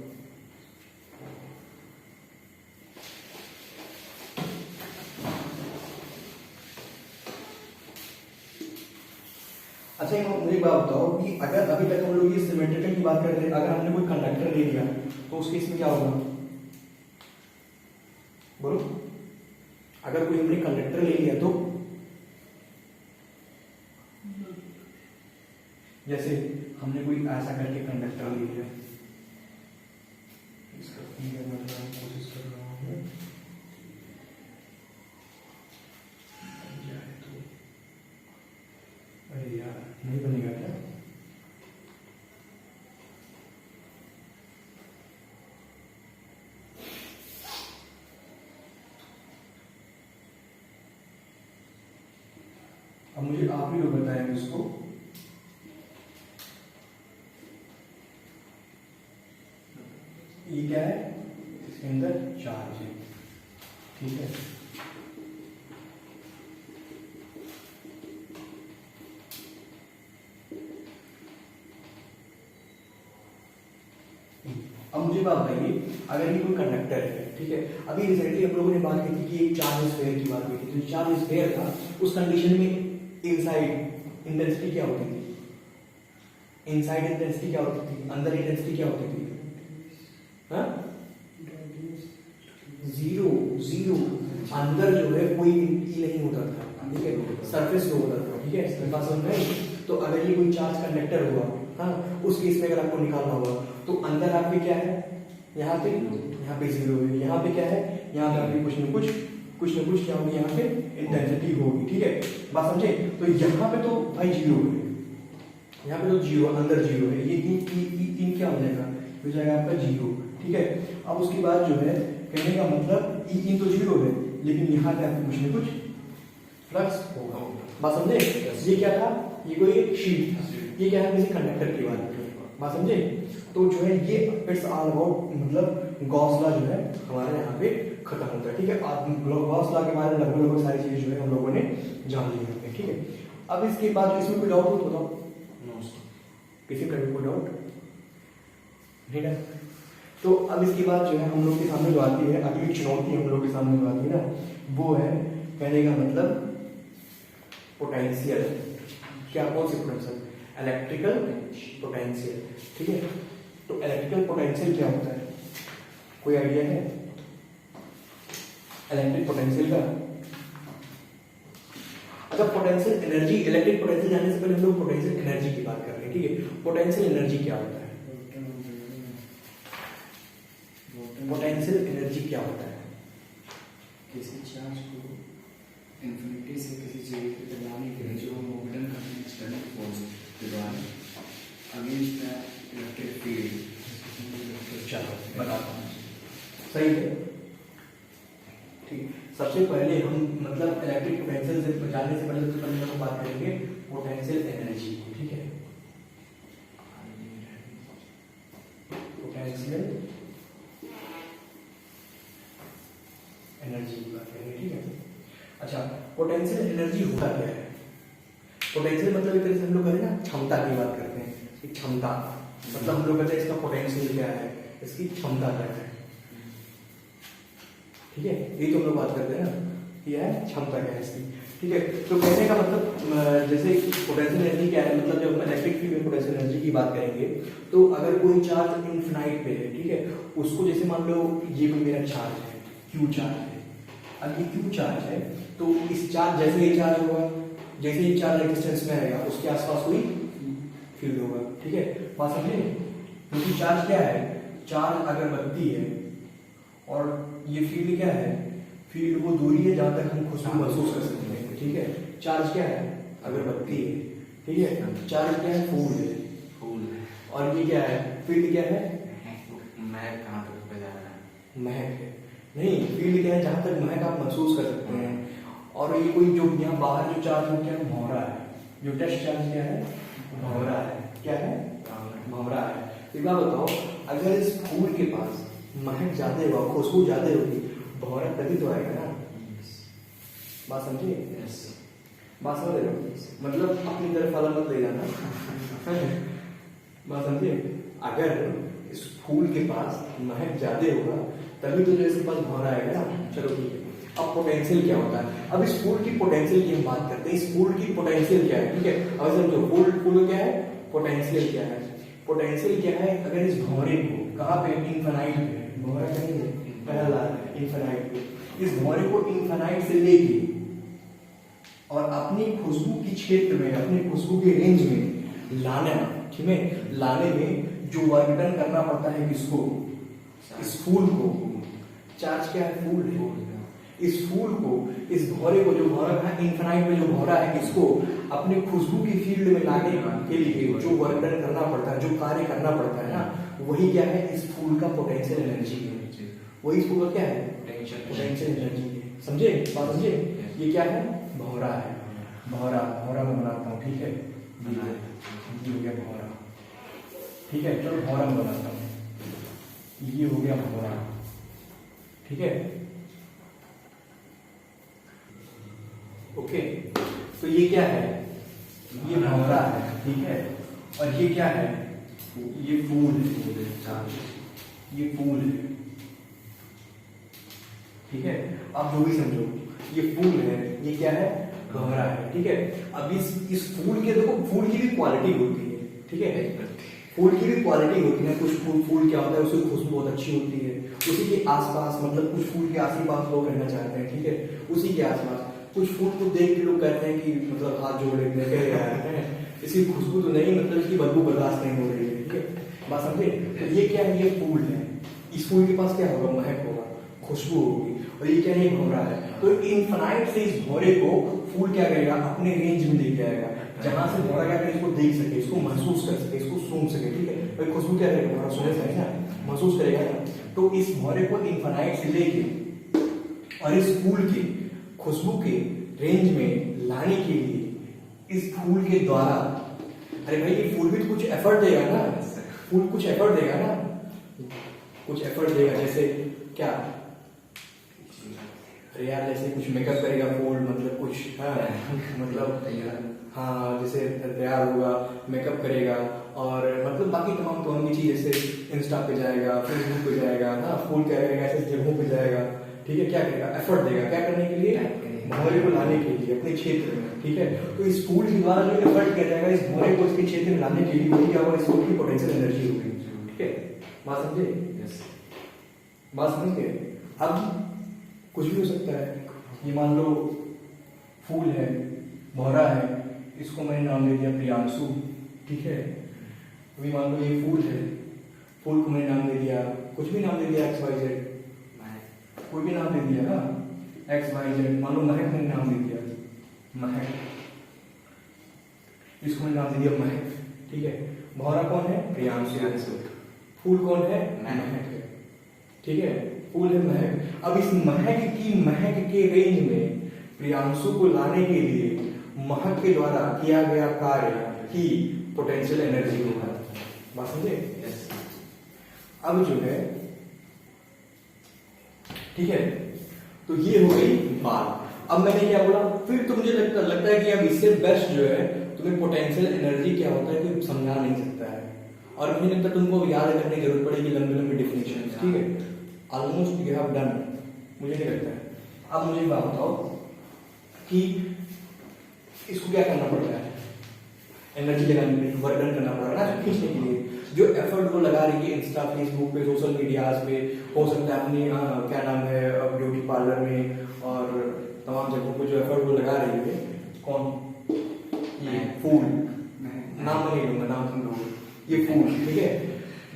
अच्छा मुझे बात बताओ कि अगर अभी तक हम लोग ये सिमेट्रिकल की बात कर रहे हैं, अगर हमने कोई कंडक्टर ले लिया तो उस केस में क्या होगा, बोलो। अगर कोई हमने कंडक्टर ले लिया तो जैसे हमने कोई ऐसा करके कंडक्टर ले लिया, कोशिश कर रहा हूं, अरे यार नहीं बनेगा क्या, अब मुझे आप ही लोग बताएंगे इसको। ये क्या है, इसके अंदर चार्ज है, ठीक है। अब मुझे बात बताइए, अगर ये कोई कंडक्टर है, ठीक है। अभी रिसेंटली हम लोगों ने बात की थी कि एक चार्ज स्फीयर की बात की थी, तो चार्ज स्फीयर था, उस कंडीशन में इनसाइड इंटेंसिटी क्या होती थी, इनसाइड इंटेंसिटी क्या होती थी, अंदर इंटेंसिटी क्या होती थी, हाँ 0 अंदर जो है कोई ई नहीं होता था, ठीक है, सरफेस जो होता था, ठीक है। इसके पास में तो अगर ये कोई चार्ज कंडक्टर हुआ, हाँ, उस केस में अगर आपको निकालना हुआ तो अंदर आपके क्या है, यहाँ पे 0 है, यहाँ पे क्या है, यहाँ पे आपकी कुछ न कुछ क्या होगी, यहाँ पे इंटेंसिटी होगी, ठीक है। बात समझे। तो यहाँ पे तो भाई 0 है, यहाँ पे तो 0 अंदर 0 है, ये इन क्या हो जाएगा, हो जाएगा आपका 0, ठीक है। अब उसके बाद जो है कहने का मतलब इन तो 0 है, लेकिन यहाँ पे आपको कुछ न कुछ फ्लक्स होगा। बात समझे। ये क्या था, ये कोई एक शीट था, ये क्या है, किसी कंडक्टर की बात समझे। तो जो है ये इट्स ऑल अबाउट मतलब गॉस लॉ जो है हमारे यहाँ पे खत्म होता है, ठीक है। गॉस लॉ के बारे में लगभग सारी चीजें जो है हम लोगों ने जान ली है, ठीक है। अब इसके बाद इसमें कोई डाउट हो तो बताओ, किसी का कोई डाउट नहीं ना। तो अब इसके बाद जो है हम लोग के सामने जो आती है अगली चुनौती, हम लोग के सामने जो आती है ना, वो है कहने का मतलब पोटेंशियल। क्या, कौन सी पोटेंशियल, इलेक्ट्रिकल पोटेंशियल, ठीक है। तो इलेक्ट्रिकल पोटेंशियल क्या होता है, कोई आइडिया है इलेक्ट्रिक पोटेंशियल का। अच्छा, पोटेंशियल एनर्जी, इलेक्ट्रिक पोटेंशियल जाने से पहले हम लोग पोटेंशियल एनर्जी की बात कर रहे हैं, ठीक है। पोटेंशियल एनर्जी क्या होता है, पोटेंशियल एनर्जी क्या होता है, किसी चार्ज को इन्फिनिटी से किसी जगह पे लाने के लिए जो मोमेंटम का एक्सटर्नल फोर्स के द्वारा अगेंस्ट द इलेक्ट्रिक फील्ड बताता हूँ, सही है, ठीक। सबसे पहले हम मतलब इलेक्ट्रिक पोटेंशियल से जानने से पहले सबसे पहले हम बात करेंगे पोटेंशियल एनर्जी की, ठीक है। पोटेंशियल एनर्जी की बात करेंगे, ठीक है। अच्छा, पोटेंशियल एनर्जी होता क्या है? पोटेंशियल मतलब एक तरह से हम लोग करें ना क्षमता की बात करते हैं, कि क्षमता मतलब हम लोग कहते हैं इसका पोटेंशियल क्या है, इसकी क्षमता क्या है, ठीक है। ये तो हम लोग बात करते हैं ना, यह है क्षमता क्या है इसकी, ठीक है। तो कहने का मतलब जैसे पोटेंशियल एनर्जी क्या है, मतलब जब हम इलेक्ट्रिक फील्ड में पोटेंशियल एनर्जी की बात करेंगे तो अगर कोई चार्ज इनफिनाइट पे है, ठीक है, उसको जैसे मान लो ये कोई मेरा चार्ज है, क्यू चार्ज है। अब ये क्यू चार्ज है तो इस चार्ज जैसे ही चार्ज होगा, जैसे ही चार्ज रेजिस्टेंस में आएगा उसके आसपास कोई फील्ड होगा, ठीक है। बात समझे? क्योंकि चार्ज क्या है, चार्ज अगरबत्ती है और ये फील्ड क्या है, फील्ड वो दूरी है जहां तक हम खुशबू महसूस कर सकते हैं, ठीक है। चार्ज क्या है, अगरबत्ती है, ठीक है। चार्ज क्या है, फूल है, फूल है। और ये क्या है, फील्ड क्या है, महक कहाँ तक पे जा रहा है, महक है। नहीं, फील्ड क्या है, जहां तक महक आप महसूस कर सकते हैं। और ये कोई जो यहाँ बाहर जो चार्ज हो क्या है, भंवरा है। जो टेस्ट चार्ज क्या है, भंवरा है। क्या है, भंवरा है। तो एक बात बताओ, अगर इस फूल के पास महक ज्यादा होगा, खुशबू ज्यादा होगी, भंवरा तभी तो आएगा ना। बात समझिए, बात समझ रहे हो, मतलब अपनी तरफ वाला मत ले जाना। बात समझिए, अगर इस फूल के पास महक ज्यादा होगा तभी तो जो इसके पास भंवरा आएगा ना। चलो ठीक है, अब पोटेंशियल क्या होता है, अब इस फूल की पोटेंशियल की हम बात करते हैं। इस फूल की पोटेंशियल क्या है, ठीक है। अब समझो फूल क्या है, पोटेंशियल क्या है। पोटेंशियल क्या है, अगर इस भंवरे को कहाँ पे, इनफिनाइट पे, भंवरा कहीं पहला इनफिनाइट पे, इस भंवरे को इनफिनाइट से लेके और अपनी खुशबू की क्षेत्र में, अपनी खुशबू के रेंज में लाना, ठीक है, लाने में जो वर्क डन करना पड़ता है किसको, इस फूल को। चार्ज क्या है, फूल है। इस फूल को, इस भौरे को, जो भौरा है इनफिनाइट में जो भौरा है, इसको अपने खुशबू की फील्ड में लाने के लिए जो वर्क डन करना पड़ता है, जो कार्य करना पड़ता है ना, वही क्या है, इस फूल का पोटेंशियल एनर्जी है। वही इस फूल का क्या है, पोटेंशियल एनर्जी है। समझे बात, समझे? ये क्या है, भौरा है। भौरा, भौरा मैं बनाता हूँ, ठीक है। ये हो गया भौरा, ठीक है। चलो भौरा मैं बनाता हूँ, ये हो गया भौरा, ठीक है। ओके, तो ये क्या है, ये भंवरा है, ठीक है। और ये क्या है, ये फूल है, ये फूल है, ठीक है। आप जो भी समझो, ये फूल है, ये क्या है, भंवरा है, ठीक है। अब इस फूल के देखो, फूल की भी क्वालिटी होती है, ठीक है। फूल की भी क्वालिटी होती है। कुछ फूल क्या होता है, उसकी खुशबू बहुत अच्छी होती है, उसी के आसपास, मतलब कुछ फूल के आसपास लोग रहना चाहते हैं, ठीक है, उसी के आसपास। कुछ फूल को देख के लोग कहते हैं कि मतलब हाथ जोड़ लेते हैं, कह रहे हैं इसकी खुशबू तो नहीं, मतलब इसकी बदबू बर्दाश्त नहीं हो रही है, ठीक है। बात समझे? तो ये क्या है, ये फूल है। इस फूल के पास क्या होगा, महक होगा, खुशबू होगी। और ये क्या है, भंवरा है। तो इनफिनाइट से इस भंवरे को फूल क्या करेगा, अपने रेंज में लेके आएगा, जहां से भंवरा क्या करे, इसको देख सके, इसको महसूस कर सके, इसको सूंघ सके, ठीक है। भाई खुशबू क्या करेगा, भंवरा सूंघ सके ना, महसूस करेगा ना। तो इस भंवरे को इनफिनाइट से लेके और इस फूल की खुशबू के रेंज में लाने के लिए इस फूल के द्वारा, अरे भाई ये फूल भी तो कुछ एफर्ट देगा ना, फूल कुछ एफर्ट देगा ना, कुछ एफर्ट देगा। जैसे क्या, अरे यार जैसे कुछ मेकअप करेगा फूल, मतलब कुछ, हाँ मतलब हाँ, जैसे तैयार होगा, मेकअप करेगा और मतलब बाकी तमाम की चीज, जैसे इंस्टा पे जाएगा, फेसबुक पे जाएगा, हाँ फूल क्या करेगा, ऐसे जगहों पे जाएगा, ठीक है। क्या करेगा, एफर्ट देगा, क्या करने के लिए, भंवरे को लाने के लिए अपने क्षेत्र में, ठीक है। तो इस फूल के द्वारा जो एफर्ट किया जाएगा इस भंवरे को इसके क्षेत्र में लाने के लिए, वही क्या होगा, इस फूल की पोटेंशियल एनर्जी होगी, ठीक है। बात समझे, बात समझ गए। अब कुछ भी हो सकता है, ये मान लो फूल है, भंवरा है, इसको मैंने नाम दे दिया प्रियांशु, ठीक है। अभी मान लो ये फूल है, फूल को मैंने नाम दे दिया, कुछ भी नाम दे दिया, XYZ, कोई भी नाम दे दिया ना, XYZ। मान लो महक मैंने नाम दे दिया, महक, इसको मैंने नाम दे दिया महक, ठीक है। भंवरा कौन है, प्रियांशु। फूल कौन है, महक है, ठीक है। फूल है महक। अब इस महक के रेंज में प्रियांशु को लाने के लिए महक के द्वारा किया गया कार्य ही पोटेंशियल एनर्जी होगा। बात समझे? अब जो है ठीक है, तो ये हो गई बात। अब मैंने क्या बोला, फिर तो मुझे लगता है कि अब इससे बेस्ट जो है तुम्हें पोटेंशियल एनर्जी क्या होता है कोई समझा नहीं सकता है, और मुझे लगता है तुमको याद करने की जरूरत पड़ेगी लंबी लंबी डिफिनेशन। ठीक है, ऑलमोस्ट यू हैव डन, मुझे नहीं लगता है। अब मुझे बात बताओ कि इसको क्या करना पड़ता है, एनर्जी लगाने के लिए वर्क डन करना पड़ेगा ना खींचने के लिए। जो एफर्ट वो लगा रही है इंस्टा, फेसबुक पे, सोशल मीडियाज पे, हो सकता है अपने क्या नाम है ब्यूटी पार्लर में और तमाम जगहों पे जो एफर्ट वो लगा रही है, कौन, ये फूल, नाम मैं नहीं लूंगा, नाम तुम लोग, ये फूल, ठीक है,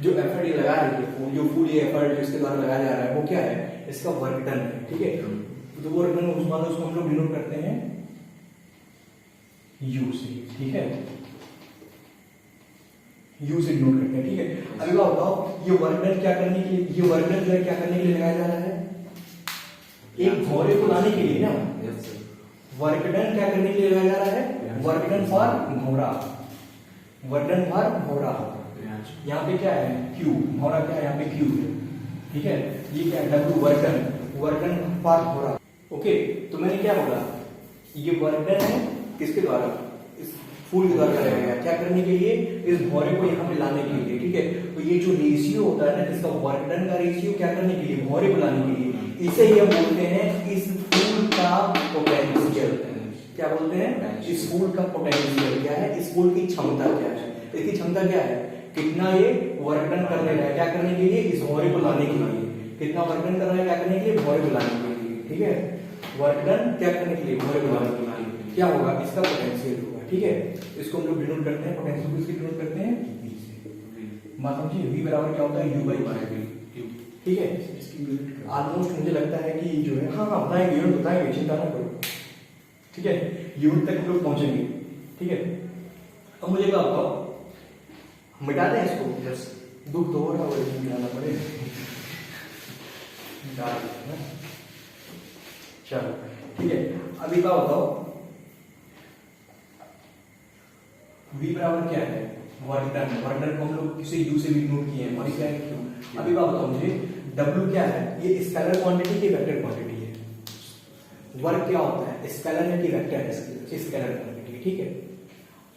जो एफर्ट ये लगा रही है फूल, जो फूल ये एफर्ट जो इसके द्वारा लगाया जा रहा है वो क्या है, इसका वर्क डन है। ठीक है, तो वर्क डन उसको हम लोग डिनोट करते हैं यू से। ठीक है, यू से डिनोट करते हैं। ठीक है, अभी बात बताओ ये वर्क डन क्या करने के लिए, ये वर्क डन जो है क्या करने के लिए लगाया जा रहा है, एक भौरे को लाने के लिए ना। वर्क डन क्या करने के लिए लगाया जा रहा है, वर्क डन फॉर भौरा, वर्क डन फॉर भौरा। यहाँ पे क्या है, क्यू, भौरा क्या है यहाँ पे क्यू है। ठीक है, ये क्या है W, work done, work done for भौरा। ओके, तो मैंने क्या बोला, ये वर्क डन है किसके द्वारा, इस फूल के द्वारा कराया गया, क्या करने के लिए, इस भौरे को यहाँ पे लाने के लिए। ठीक है, तो ये जो रेशियो होता है ना, इसका वर्क डन का रेशियो क्या करने के लिए, भौरे को लाने के लिए, इसे ही हम बोलते हैं इस फूल का पोटेंशियल। क्या बोलते हैं, इस फूल का पोटेंशियल क्या है, इस फूल की क्षमता क्या है, इसकी क्षमता क्या है, कितना ये वर्क डन करने रहा है, क्या करने के लिए, इस भौरे को लाने के लिए, कितना वर्क डन कर रहा है, क्या करने के लिए, भौरे को लाने के लिए। ठीक है, वर्क डन क्या करने के लिए, भौरे को लाने के लिए, क्या होगा, इसका पोटेंशियल होगा। ठीक है, इसको हम लोग डिनोट करते हैं, पोटेंशियल को इसकी डिनोट करते हैं V से। बात समझिए, V बराबर क्या होता है, U बाई V। ठीक है, ऑलमोस्ट मुझे लगता है कि जो है, हाँ हाँ बताएंगे, यूनिट बताएंगे, चिंता ना करो। ठीक है, यूनिट तक हम लोग पहुंचेंगे। ठीक है, अब मुझे क्या बताओ, मिटा दें इसको, यस, दुख तो हो रहा है, मिटाना पड़ेगा। चलो ठीक है, अभी क्या बताओ, V बराबर क्या है, वर्क डन, वर्क डन को हम लोग किसी U से भी नोट किए हैं, और क्या है Q। अभी बात बताओ मुझे, W क्या है, ये स्केलर क्वांटिटी की वेक्टर क्वांटिटी है। वर्क क्या होता है, स्केलर है कि वेक्टर है, स्केलर क्वांटिटी। ठीक है,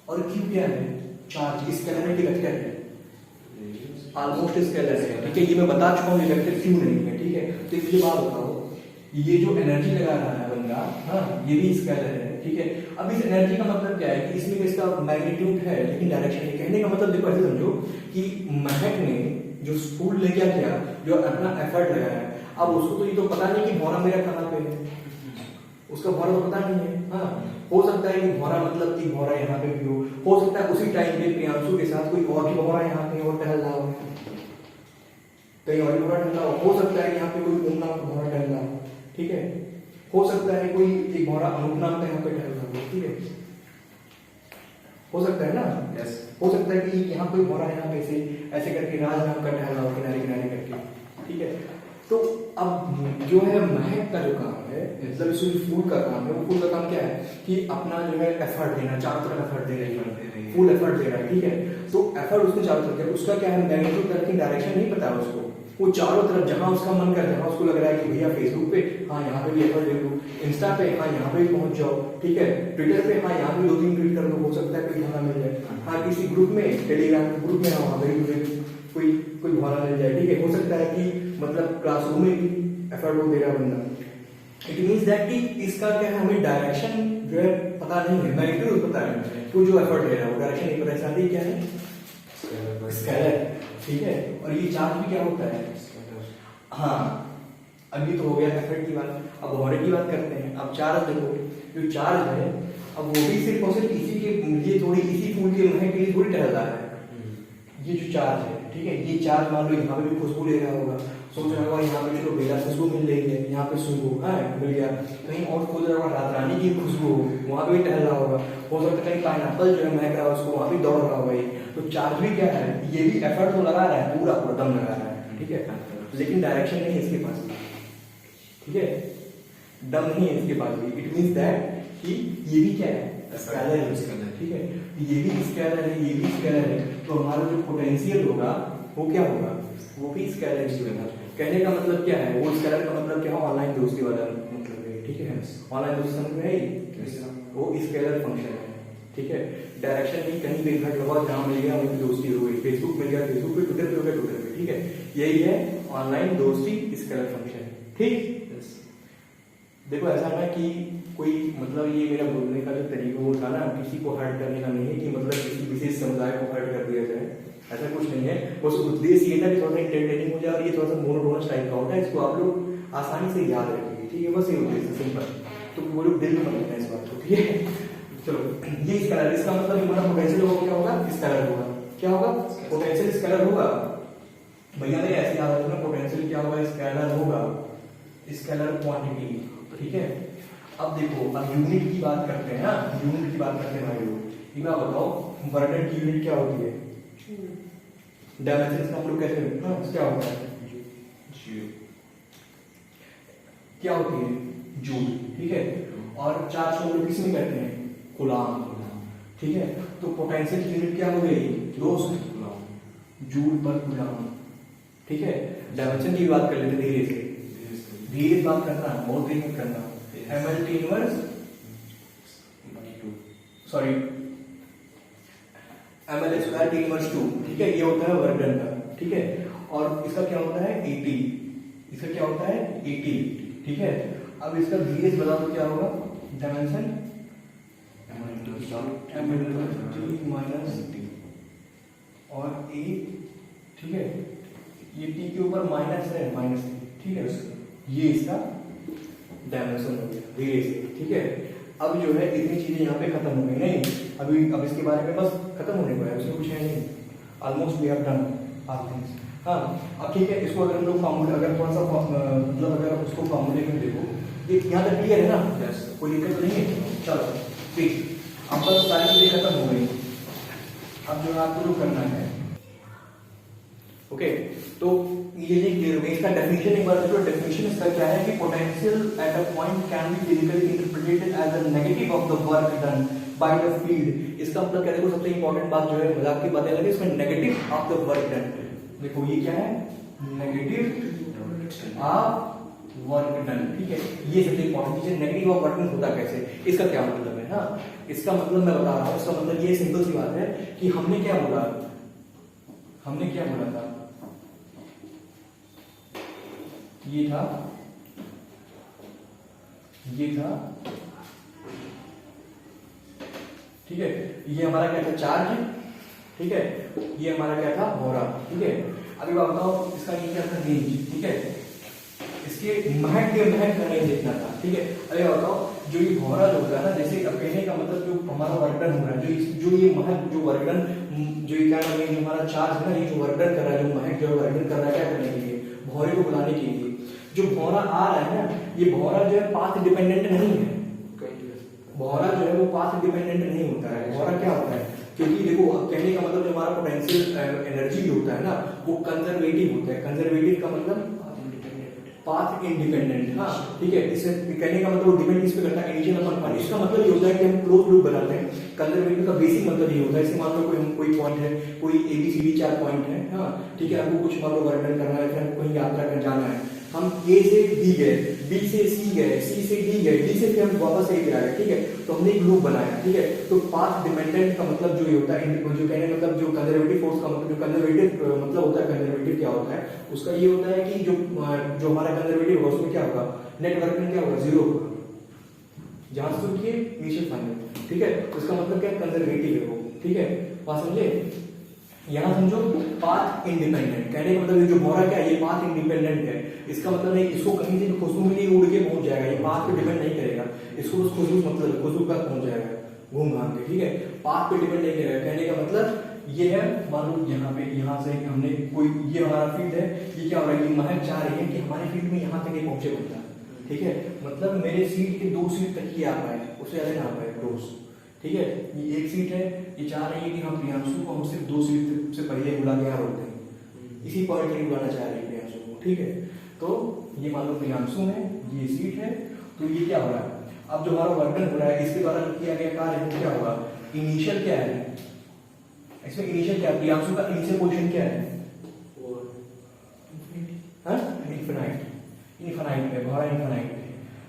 और Q क्या है, चार्ज, स्केलर है कि वेक्टर है, ऑलमोस्ट स्केलर है। ठीक है, ये मैं बता चुका हूँ, ये वेक्टर Q नहीं है। ठीक है, तो मुझे बात बताओ, ये जो एनर्जी लगा रहा है बंदा, हाँ ये भी स्केलर है। ठीक है, अब इस एनर्जी का मतलब क्या है कि इसमें इसका मैग्नीट्यूड है लेकिन डायरेक्शन नहीं। कहने का मतलब देखो ऐसे समझो कि महक ने जो फूल ने क्या किया, जो अपना एफर्ट लगाया, अब उसको तो ये तो पता नहीं कि भौरा मेरा कहाँ पे है, उसका भौरा तो पता नहीं है। हाँ, हो सकता है कि भौरा मतलब कि भौरा यहाँ पे भी हो सकता है उसी टाइम पे प्रियांशु के साथ कोई और भी भौरा यहाँ पे और टहल रहा हो, कहीं और भी भौरा टहल रहा हो सकता है यहाँ पे कोई ओम नाम का भौरा टहल रहा हो। ठीक है, हो सकता है कोई एक भौरा अनूप नाम का यहाँ पे टहल रहा हो। ठीक है, हो सकता है ना, यस, हो सकता है कि यहाँ कोई भौरा यहाँ पे ऐसे करके राज नाम का टहल रहा हो, किनारे किनारे करके। ठीक है, तो अब जो है महक का जो काम है, मतलब इस फूल का काम है, वो फूल का काम क्या है कि अपना जो है एफर्ट देना, चारों तरफ एफर्ट दे रही है, फुल एफर्ट दे रहा है। ठीक है, तो एफर्ट उसने चारों तरफ, उसका क्या है मैग्नीट्यूड करके डायरेक्शन नहीं पता है उसको, वो चारों तरफ जहां उसका मन कर, जहां उसको लग रहा है कि भैया फेसबुक पे हाँ यहाँ पे भी एफर्ट दे दो, इंस्टा पे हाँ यहाँ पे भी पहुंच जाओ। ठीक है, ट्विटर पे हाँ यहाँ पे 2-3 ट्वीट कर दो, हो सकता है कोई भौरा मिल जाए। हाँ, किसी ग्रुप में, टेलीग्राम ग्रुप में वहां पे कोई भौरा मिल जाए। ठीक है, हो सकता है कि मतलब क्लासरूम में भी एफर्ट वो दे रहा बंदा। इट मींस दैट कि इसका क्या है, हमें डायरेक्शन जो है पता नहीं है, मैग्नीट्यूड पता है, तो जो एफर्ट दे रहा है वो डायरेक्शन नहीं पता है, साथ ही क्या है स्केलर। ठीक है, और ये चार्ज भी क्या होता है, हाँ अभी तो हो गया एफर्ट की बात, अब भौरे की बात करते हैं। अब चार्ज देखो, जो चार्ज है अब वो भी सिर्फ और सिर्फ इसी के लिए थोड़ी, इसी फूल के महक के लिए थोड़ी टहल रहा है। ये जो चार्ज है, ठीक है, ये चार्ज मान लो यहाँ पे भी खुशबू ले रहा होगा, सोच रहा होगा यहाँ पे चलो बेला खुशबू मिल रही है, यहाँ पे सुबह मिल गया, कहीं और खोज रहा होगा रात रानी की खुशबू, वहां पे भी टहल रहा होगा, हो सकता है कहीं पाइनएप्पल जो है महक रहा है उसको, वहां भी दौड़ रहा होगा। तो चार्ज भी क्या है, ये भी एफर्ट तो लगा रहा है, पूरा दम लगा रहा है। ठीक है, लेकिन डायरेक्शन नहीं है इसके पास। ठीक है, दम नहीं है इसके पास भी, इट मींस दैट कि ये भी क्या है, स्केलर है, ठीक है, ये भी स्केलर है, ये भी स्केलर है, तो हमारा जो पोटेंशियल होगा वो क्या होगा, वो भी स्केलर ही होगा। कहने का मतलब क्या है, वो स्केलर का मतलब क्या है, ऑनलाइन दोस्ती वाला मतलब है, ठीक है, ऑनलाइन दोस्ती समझ में आई, वो स्केलर फंक्शन है, ठीक है। डायरेक्शन भी कहीं भी घट लगाओ, जहां मिल गया वहीं दोस्ती हो गई, फेसबुक मिल गया फेसबुक पे, ट्विटर पे हो गया ट्विटर पे, ठीक है, यही है ऑनलाइन दोस्ती स्केलर फंक्शन, ठीक। देखो ऐसा ना कि कोई मतलब ये मेरा बोलने का जो तरीका वो था ना, किसी को हर्ट करने का नहीं है कि मतलब किसी विशेष समुदाय को हर्ट कर दिया जाए, ऐसा कुछ नहीं है। बस उद्देश्य ये था कि थोड़ा सा एंटरटेनिंग हो जाए और ये थोड़ा सा मोनोटोनस टाइप का होता है, इसको आप लोग आसानी से याद रखेंगे, ठीक है, बस ये उद्देश्य सिंपल। तो वो लोग दिल में मत लेना इस बात को, ठीक है। चलो ये स्केलर, इसका मतलब हमारा पोटेंशियल होगा क्या होगा, स्केलर होगा, क्या होगा, पोटेंशियल स्केलर होगा। भैया मेरे ऐसे याद रखना, पोटेंशियल क्या होगा, स्केलर होगा, स्केलर क्वांटिटी, ठीक है। अब देखो, अब यूनिट की बात करते हैं ना, यूनिट की बात करते हैं भाई लोग, एक बात बताओ, वर्डन की यूनिट क्या होती है, डायमेंशन का हम लोग कैसे, क्या होता है, क्या होती है, जूल, ठीक है। और चार्ज को हम लोग किस में करते हैं, कूलाम, ठीक है। तो पोटेंशियल की यूनिट क्या हो गई दोस्त, जूल पर कूलाम, ठीक है। डायमेंशन की बात कर लेते धीरे से, धीरे बात करना, बहुत तेज मत करना, ml T inverse, sorry ml square T inverse 2, ठीक है, ये होता है वर्क डन का, ठीक है। और इसका क्या होता है 80, इसका क्या होता है 80, ठीक है। अब इसका VS बता दो क्या होगा, डायमेंशन माइनस और ए, ठीक है, ये टी के ऊपर माइनस है, माइनस, ठीक है, ये इसका डायमेंशन हो गया धीरे से, ठीक है। अब जो है इतनी चीजें यहाँ पे खत्म हो गई, नहीं अभी, अब इसके बारे में बस खत्म होने को है, उसमें कुछ है नहीं, almost we have done all things. हाँ अब ठीक है, इसको अगर हम लोग फॉर्मूला, अगर थोड़ा सा मतलब अगर उसको फॉर्मूले में देखो, ये यहाँ तक क्लियर है ना, कोई दिक्कत तो नहीं है। चलो ठीक, अब बस सारी चीजें खत्म हो गई, अब जो आपको जो करना है, ओके, तो ये क्लियर हो गया। इसका डेफिनेशन एक बार देखो, डेफिनेशन इसका क्या है कि potential at a point can be physically interpreted as a negative of the work done by the field. इसका मतलब क्या, देखो सबसे इंपॉर्टेंट बात जो है, मजाक की बातें अलग है, इसमें negative of the work done, देखो ये क्या है, नेगेटिव ऑफ वर्क डन, ठीक है, ये सबसे इंपॉर्टेंट चीज है। नेगेटिव ऑफ वर्क डन होता कैसे, इसका क्या मतलब है, हाँ इसका मतलब मैं बता रहा हूं, इसका मतलब ये सिंपल सी बात है कि हमने क्या बोला, हमने क्या बोला था, ये था, ये था, ठीक है, ये हमारा क्या था चार्ज, ठीक है, ये हमारा क्या था भौरा, ठीक है। अभी बात बताओ, इसका ये क्या था रेंज, ठीक है, इसके महक के महक का रेंज इतना था, ठीक है। अरे बताओ, जो ये भौरा जो होता है ना, जैसे अब कहने का मतलब जो हमारा वर्कडन हो रहा है, जो ये महक, जो वर्कडन, जो ये क्या नाम है, हमारा चार्ज है ना, ये जो वर्कडन कर रहा है, जो महक जो वर्कडन कर रहा है, क्या करने के लिए, भौरे को बुलाने के लिए। जो भौरा आ रहा है ना, ये भौरा जो है पाथ डिपेंडेंट नहीं है, भौरा जो है वो पाथ डिपेंडेंट नहीं होता है। भौरा क्या होता है, क्योंकि देखो कहने का मतलब जो हमारा पोटेंशियल एनर्जी होता है ना, वो कंजर्वेटिव होता है। कंजर्वेटिव का मतलब पाथ इंडिपेंडेंट, हाँ ठीक है। इसे कहने का मतलब वो डिपेंड किस पे करता है, इनिशियल अपन पॉइंट। इसका मतलब ये होता है कि हम क्लोज लूप बनाते हैं। कंजर्वेटिव का बेसिक मतलब ये होता है, इसे मान लो कोई पॉइंट है, कोई ABCD 4 पॉइंट है, हाँ ठीक है, आपको कुछ मान लो वर्णन करना है, फिर हमको कहीं यात्रा कर जाना है, हम A से B गए, B से C गए, C से D गए, D से फिर हम वापस A पे आ गए, ठीक है। तो हमने एक लूप बनाया, ठीक है। तो पाथ डिपेंडेंट का मतलब जो ये होता है, जो कहने मतलब जो कंजर्वेटिव फोर्स का मतलब, जो कंजर्वेटिव मतलब होता है, कंजर्वेटिव क्या होता है उसका ये होता है कि जो हमारा कंजर्वेटिव होगा उसमें क्या होगा, नेटवर्क में क्या होगा, 0 होगा, जहां से उठिए नीचे फाइनल, ठीक है। उसका मतलब क्या, कंजर्वेटिव है वो, ठीक है। बात समझे, यहां समझो पाथ इंडिपेंडेंट, कहने का मतलब जो भौरा क्या है, ये पाथ इंडिपेंडेंट है। इसका मतलब नहीं इसको कहीं से खुशबू मिली उड़ के पहुंच जाएगा, ये पाथ पे डिपेंड नहीं करेगा, इसको बस खुशबू मतलब खुशबू का पहुंच जाएगा घूम घाम के, ठीक है। पाथ पे डिपेंड नहीं करेगा। कहने का मतलब ये है, मान लो यहाँ पे, यहाँ से हमने कोई, ये हमारा फील्ड है, ये क्या हो रहा है, ये महक चाह रही है कि हमारे फील्ड में यहाँ तक ये पहुंचे बंदा, ठीक है। मतलब मेरे सीट के 2 सीट तक ही आ पाए, उससे ज्यादा ना आ पाए रोज, ठीक है। ये 1 सीट है, ये चाह रही है कि हम प्रियांशु को हम सिर्फ 2 सीट से पहले बुला के यहाँ रोक दें, इसी पॉइंट के लिए बुलाना चाह रही है प्रियांशु को, ठीक है। तो ये मान लो प्रियांशु है, ये सीट है, तो तो ये क्या हो रहा है, अब जो हमारा वर्क डन हो रहा है इसके द्वारा जो किया गया कार्य है वो क्या होगा, इनिशियल क्या है, इसमें इनिशियल क्या है, प्रियांशु का इनिशियल पोजीशन क्या है, इनफिनाइट, इनफिनाइट है, घोड़ा इनफिनाइट है,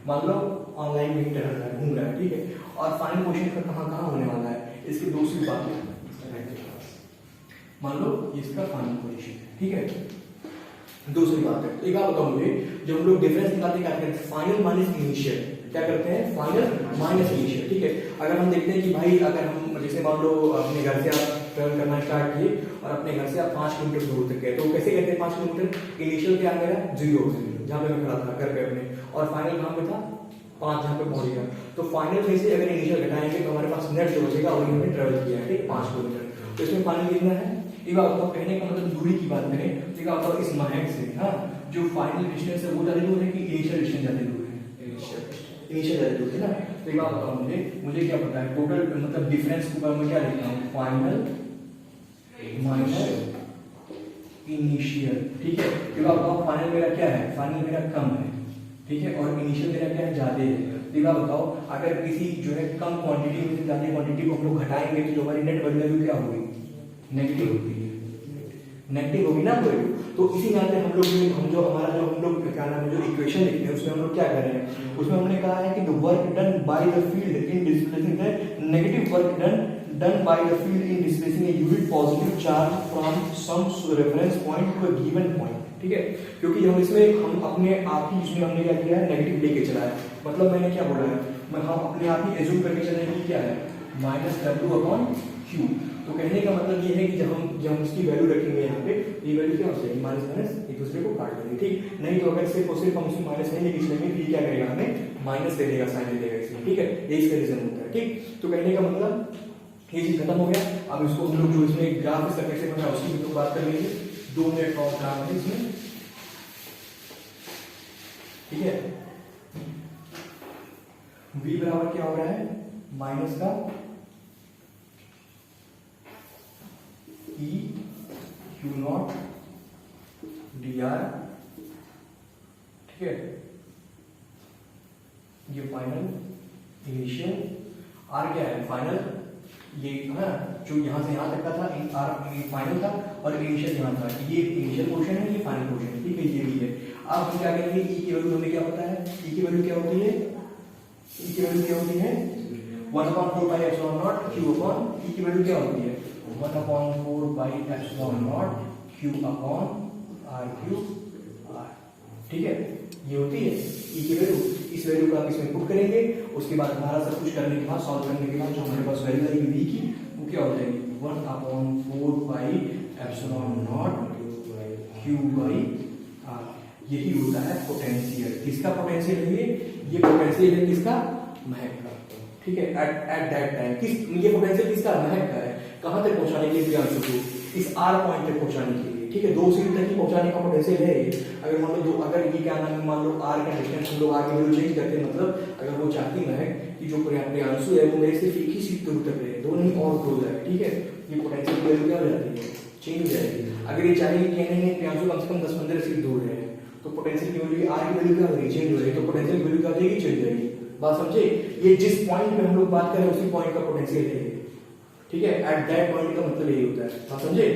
मान लो ऑनलाइन में टहल रहा है, घूम रहा है, ठीक है, और फाइनल पोजीशन का कहाँ कहाँ होने वाला है, इसकी दूसरी बात है, मान लो इसका फाइनल पोजीशन है, ठीक है। दूसरी बात है, तो एक बात बताओ मुझे, जब हम लोग डिफरेंस निकालते हैं क्या करते हैं, फाइनल माइनस इनिशियल, क्या करते हैं, फाइनल माइनस इनिशियल, ठीक है। अगर हम देखते हैं कि भाई अगर हम जैसे मान लो अपने घर से आप ट्रेवल करना स्टार्ट किए और अपने घर से आप 5 किलोमीटर दूर तक गए, तो कैसे कहते हैं 5 किलोमीटर, इनिशियल क्या मेरा 0 जहाँ पे मैं खड़ा था घर पे अपने, और फाइनल कहाँ पे था 5 जहाँ पे पहुंच गया, तो फाइनल में से अगर इनिशियल घटाएंगे तो हमारे पास नेट जो बचेगा वही हमने ट्रेवल किया है, ठीक 5 किलोमीटर। तो इसमें फाइनल कितना है, एक बात बताओ, कहने का मतलब दूरी की बात करें तो एक बात बताओ, इस महक से हाँ जो फाइनल डिस्टेंस है वो ज्यादा दूर है कि इनिशियल डिस्टेंस ज्यादा दूर है, इनिशियल ज्यादा दूर है ना। तो एक बात बताओ मुझे क्या पता है टोटल मतलब डिफरेंस के ऊपर मैं क्या लिखता हूँ, फाइनल माइनस इनिशियल, ठीक है। एक बात बताओ, फाइनल मेरा क्या है, फाइनल मेरा कम है, ठीक है, और इनिशियल मेरा क्या है, ज्यादा है। तो एक बात बताओ, अगर किसी जो है कम क्वांटिटी में से ज्यादा क्वांटिटी को हम लोग घटाएंगे तो जो हमारी नेट वैल्यू क्या होगी, नेगेटिव होती है, नेगेटिव होगी ना वैल्यू। तो इसी नाते हम लोग हम लोग क्या नाम है जो इक्वेशन लिखते हैं उसमें हम लोग क्या कर रहे हैं, उसमें हमने कहा है कि the work done by the field in displacing the negative work done by the field in displacing a unit positive charge from some reference point to a given point, ठीक है। क्योंकि हम इसमें हम अपने आप ही इसमें हमने क्या किया है, नेगेटिव लेके चला है, मतलब मैंने क्या बोला है, हम अपने आप ही एज्यूम करके चले कि क्या है -W/Q। तो कहने का मतलब ये है कि जब हम इसकी वैल्यू रखेंगे यहाँ पे, ये वैल्यू क्या हो जाएगी, माइनस माइनस एक दूसरे को काट देंगे, ठीक। नहीं तो अगर सिर्फ और सिर्फ हम इसमें माइनस नहीं लेके चलेंगे फिर क्या करेगा, हमें माइनस दे देगा, साइन दे देगा इसमें, ठीक है। ये इसका रीजन होता है, ठीक। तो कहने का मतलब ये चीज खत्म हो गया। अब इसको हम लोग जो इसमें ग्राफ इसका कैसे बना है उसकी तो बात कर लेंगे, 2 मिनट का ग्राफ है इसमें, ठीक है। v बराबर क्या हो रहा है, माइनस का EQ0 dr, ठीक है। ये फाइनल इनिशियल, r क्या है, फाइनल ये है जो यहां से यहां तक का था, r फाइनल था और इनिशियल यहां था, ये इनिशियल पोर्शन है, ये फाइनल पोर्शन है, ठीक है। ये भी है। अब हम क्या करेंगे, e की वैल्यू हमें क्या पता है, e की वैल्यू क्या होती है, e की वैल्यू क्या होती है 1/4 pi epsilon naught q upon, e की वैल्यू क्या होती है 1/4 pi epsilon naught q upon r, ठीक है। ये होती है e की वैल्यू। इस वैल्यू को आप इसमें पुट करेंगे, उसके बाद हमारा सब कुछ करने के बाद, सॉल्व करने के बाद जो हमारे पास वैल्यू आएगी v की वो क्या हो जाएगी 1/4 pi epsilon naught q by r। यही होता है पोटेंशियल। किसका पोटेंशियल है ये पोटेंशियल है किसका, महक का, ठीक है। एट दैट टाइम ये पोटेंशियल किसका, महक का है। कहां तक पहुंचाने के लिए प्रियांशु को, इस r पॉइंट तक पहुंचाने के लिए, ठीक है। 2 सीट तक ही पहुंचाने का पोटेंशियल है। अगर मान लो अगर ये क्या नाम है, मान लो r का डिस्टेंस हम लोग आगे वैल्यू चेंज करते हैं, मतलब अगर वो चाहती महक कि जो प्रियांशु है वो मेरे सिर्फ एक ही सीट दूर तक रहे, 2 नहीं और क्लोज है, ठीक है। ये पोटेंशियल की वैल्यू क्या हो जाती है, चेंज हो जाएगी। अगर ये चाहेगी कि नहीं प्रियांशु कम से कम 10-15 सीट दूर है तो पोटेंशियल की वैल्यू r की वैल्यू क्या हो जाएगी, चेंज हो जाएगी। तो पोटेंशियल की वैल्यू क्या हो जाएगी, चेंज हो जाएगी। बात समझे, ये जिस पॉइंट पे हम लोग बात कर रहे हैं उसी पॉइंट का पोटेंशियल है, ठीक है। एट दैट पॉइंट का मतलब यही होता है। बात समझे,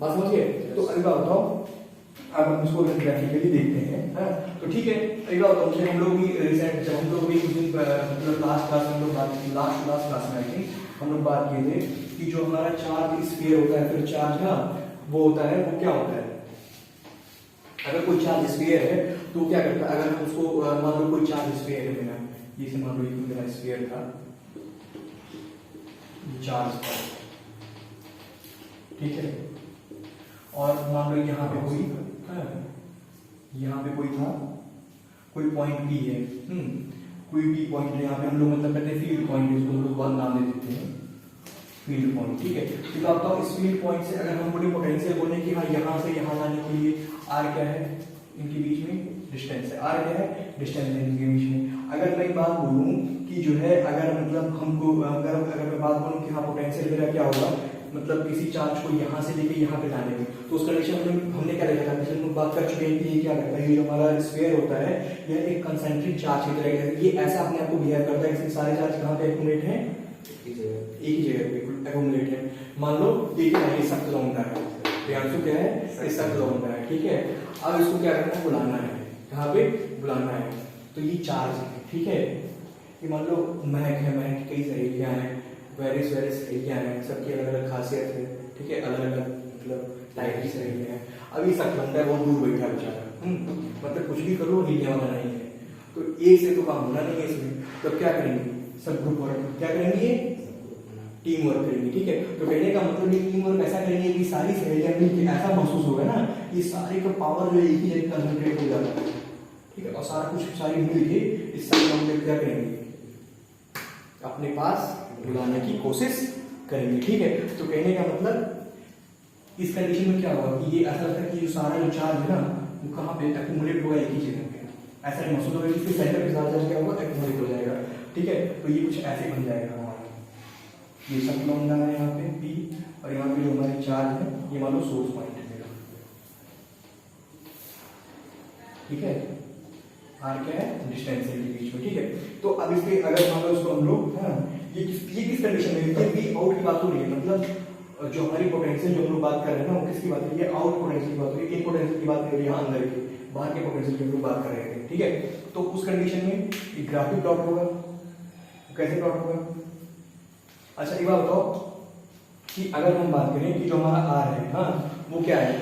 बात समझिए। तो अभी बात बताओ, अब हम इसको ग्राफिकली देखते हैं, हाँ। तो ठीक है, एक बात बताओ, हम लोग भी रिसेंट जब हम लोग भी कुछ दिन मतलब लास्ट क्लास में हम लोग बात की, लास्ट क्लास में आई थिंक हम लोग बात किए थे कि जो हमारा चार्ज स्फीयर होता है, फिर चार्ज ना वो होता है, वो क्या होता है, अगर कोई चार्ज स्फीयर है तो क्या करता है, अगर हम उसको मान लो कोई चार्ज स्फीयर है मेरा, जैसे मान लो ये मेरा स्फीयर था, चार्ज था, ठीक है। और मान लो यहाँ पे कोई यहाँ पे कोई था, कोई पॉइंट P है, कोई भी पॉइंट है, यहाँ पे हम लोग मतलब कहते हैं फील्ड पॉइंट, इसको हम लोग बहुत नाम दे देते हैं फील्ड पॉइंट, ठीक है। तो आप बताओ इस फील्ड पॉइंट से अगर हम बोले पोटेंशियल बोले कि हाँ यहाँ से यहाँ जाने के लिए r क्या है, इनके बीच में डिस्टेंस है, r क्या है, डिस्टेंस है इनके बीच में। अगर मैं बात बोलूँ कि जो है अगर मतलब हमको अगर मैं बात बोलूँ कि हाँ पोटेंशियल मेरा क्या होगा, मतलब किसी चार्ज को यहाँ से लेके यहाँ पे जाने में, तो उस कंडीशन में हमने क्या देखा था, पिछले बात कर चुके हैं कि ये क्या करता है, ये जो हमारा स्फीयर होता है यह एक कंसेंट्रिक चार्ज की तरह है, ये ऐसा अपने आप को बिहेव करता है। इसके सारे चार्ज कहाँ पे एक्यूमुलेट हैं, एक ही जगह पे एक्यूमुलेट है। मान लो ये क्या है, ये सख्त लौंडा है, प्रियांशु क्या है, ये सख्त लौंडा है, ठीक है। अब इसको क्या करना है, बुलाना है, यहाँ पे बुलाना है, तो ये चार्ज है, ठीक है। ये मान लो महक है, महक की कई सहेलियां हैं, वेरियस सहेलियां हैं, सबकी अलग अलग खासियत है, ठीक है, अलग अलग मतलब टाइप की सहेलियां हैं। अब ये सख्त लौंडा है, बहुत दूर बैठा है बेचारा, मतलब कुछ भी करो हिलने वाला नहीं है, तो एक से तो काम होना नहीं है इसमें, तो क्या करेंगे, सब ग्रुप वर्क, क्या करेंगे, टीम वर्क करेंगे, ठीक है। तो कहने का मतलब ये टीम वर्क ऐसा करेंगे कि सारी सहेलियां मिलकर ऐसा महसूस होगा ना, ये सारे का पावर जो एक ही जगह कंसंट्रेट हो जाता है, ठीक है, और सारा कुछ सारी मिलके इस सारे हम क्या करेंगे, अपने पास बुलाने की कोशिश करेंगे, ठीक है। तो कहने का मतलब इस कंडीशन में क्या होगा कि ये ऐसा लगता है कि जो सारा जो चार्ज है ना वो कहाँ पे एक्यूमुलेट होगा, एक ही जगह पे, ऐसा नहीं महसूस होगा कि इसके सेंटर के साथ क्या होगा, एक्यूमुलेट हो जाएगा, ठीक है। तो ये कुछ ऐसे बन जाएगा हमारा, ये सब लौंडा है यहाँ पे P, और यहाँ पे जो हमारे चार्ज है ये मान लो सोर्स पॉइंट है मेरा, ठीक है। R क्या है, डिस्टेंस है इनके बीच में, ठीक है। तो अब इसके अगर मान लो इसको हम लोग ये किस कंडीशन में है, V आउट की बात हो रही है, मतलब जो हमारी पोटेंशियल जो हम लोग बात कर रहे हैं ना वो किसकी बात है, ये आउट पोटेंशियल की बात हो रही है, इन पोटेंशियल की बात नहीं हो रही है, यहाँ अंदर की, बाहर के पोटेंशियल की हम लोग बात कर रहे थे, ठीक है। तो उस कंडीशन में ये ग्राफिक प्लॉट होगा, कैसे प्लॉट होगा, अच्छा एक बात बताओ कि अगर हम बात करें कि जो हमारा R है, हाँ वो क्या है,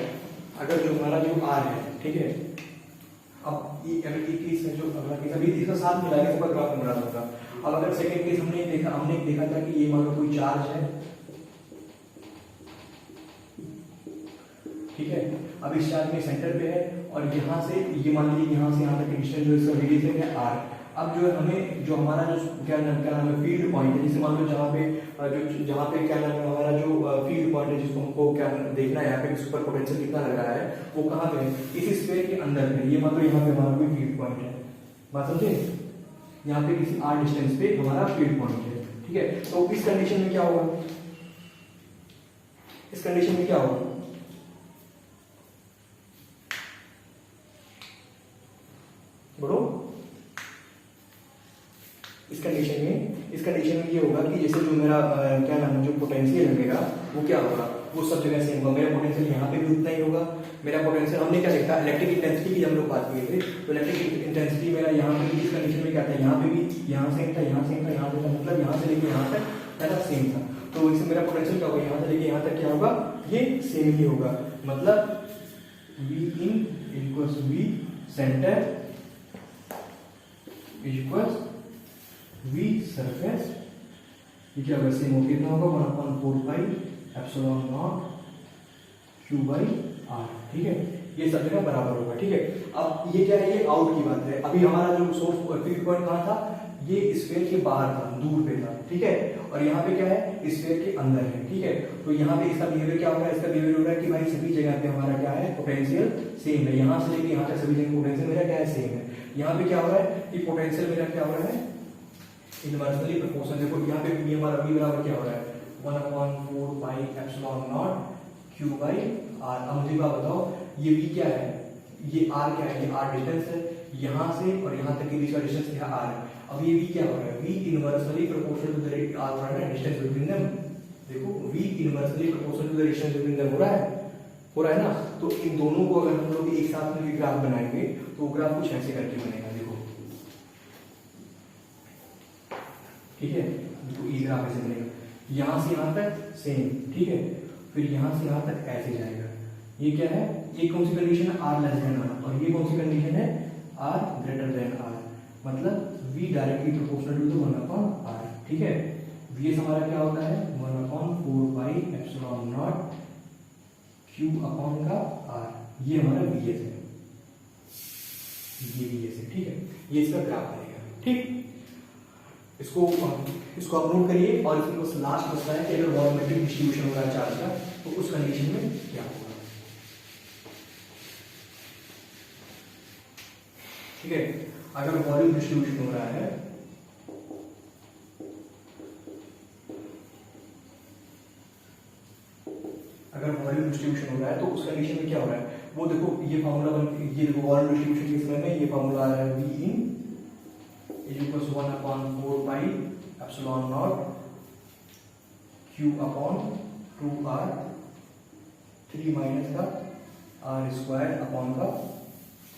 अगर जो हमारा जो R है, ठीक है, अब ये अगर एक केस है जो अगला केस अभी इसका साथ मिला के इसका ग्राफ बना होगा। अब अगर सेकंड केस हमने देखा था कि ये मान लो कोई चार्ज है, ठीक है। अब इस चार्ज में सेंटर पे है और यहाँ से ये मान लीजिए यहाँ से यहाँ तक की डिस्टेंस जो इसका रेडियस है R। अब जो है हमें जो हमारा जो क्या नाम है फील्ड पॉइंट है, जैसे मान लो जहाँ पे क्या नाम है हमारा जो फील्ड पॉइंट है जिसको हमको क्या देखना है, यहाँ पे सुपर पोटेंशियल कितना लग रहा है, वो कहाँ पे है, इस स्फीयर के अंदर है। ये मान लो यहाँ पे हमारा कोई फील्ड पॉइंट है, बात समझे, यहाँ पे किसी R डिस्टेंस पे हमारा फील्ड पॉइंट है, ठीक है। तो इस कंडीशन में क्या होगा, इस कंडीशन में क्या होगा, बोलो, इस कंडीशन में ये होगा कि जैसे जो मेरा क्या नाम है जो पोटेंशियल है मेरा वो क्या होगा, वो सब जगह सेम होगा। मेरा पोटेंशियल यहाँ पे भी उतना ही होगा। मेरा पोटेंशियल हमने क्या देखा, इलेक्ट्रिक इंटेंसिटी की हम लोग बात किए थे, तो इलेक्ट्रिक इंटेंसिटी मेरा यहाँ पे इस कंडीशन में क्या था, यहाँ पे भी यहाँ सेम था, यहाँ सेम था, यहाँ से था, मतलब यहाँ से लेके यहाँ तक ऐसा सेम था। तो इससे मेरा पोटेंशियल क्या होगा, यहाँ से लेके यहाँ तक क्या होगा, ये सेम ही होगा। मतलब V in equals V centre equals V surface, ये क्या होगा, सेम होगा, कितना होगा 1/4 pi epsilon naught Q by R, ठीक है। ये सब जगह बराबर होगा, ठीक है। अब ये क्या है, ये आउट की बात है। अभी हमारा जो सोर्स फील्ड पॉइंट कहाँ था, ये स्फीयर के बाहर था, दूर पे था, ठीक है। और यहाँ पे क्या है, स्फीयर के अंदर है, ठीक है। तो यहाँ पे इसका बिहेवियर क्या होगा, इसका बिहेवियर होगा कि भाई सभी जगह पे हमारा क्या है, पोटेंशियल सेम है। यहाँ से लेके यहाँ तक सभी जगह पोटेंशियल मेरा क्या है, सेम है। यहाँ पे क्या हो रहा है कि पोटेंशियल मेरा क्या हो रहा है, इनवर्सली प्रोपोर्शनल। देखो यहाँ पे भी हमारा V बराबर क्या हो रहा है, 1/4 pi epsilon naught Q by R। अब मुझे बात बताओ, ये V क्या है, ये R क्या है, ये R डिस्टेंस है, यहाँ से और यहाँ तक के बीच का डिस्टेंस क्या R है। अब ये V क्या हो रहा है, V inversely proportional to the rate R हो रहा है, डिस्टेंस बिटवीन देम। देखो V inversely proportional to the distance between them हो रहा है ना। तो इन दोनों को अगर हम लोग एक साथ में ग्राफ बनाएंगे तो वो ग्राफ कुछ ऐसे करके बनेगा, देखो, ठीक है। तो ये ग्राफ ऐसे बनेगा, यहाँ से यहाँ तक सेम, ठीक है, फिर यहाँ से यहाँ तक ऐसे जाएगा। ये क्या है, ये कौन सी कंडीशन है, R लेस देन R, और ये कौन सी कंडीशन है, R ग्रेटर देन R। मतलब V directly proportional to the 1/R, ठीक है। VS हमारा क्या होता है, 1/4 pi epsilon naught Q upon का R। ये हमारा VS है, ये VS है, ठीक है। ये इसका ग्राफ बनेगा, ठीक। इसको आप नोट करिए। और इसमें बस लास्ट बचता है कि अगर वॉल्यूमेट्रिक डिस्ट्रीब्यूशन हो रहा है चार्ज का तो उस कंडीशन में क्या होगा, ठीक है। अगर वॉल्यूम डिस्ट्रीब्यूशन हो रहा है, अगर वॉल्यूम डिस्ट्रीब्यूशन हो रहा है तो उस कंडीशन में क्या हो रहा है, वो देखो ये फार्मूला ये देखो वॉल्यूम डिस्ट्रीब्यूशन के समय में ये फार्मूला आ रहा है V in is equal to 1/4 pi epsilon naught Q upon 2R 3 minus का R स्क्वायर अपॉन का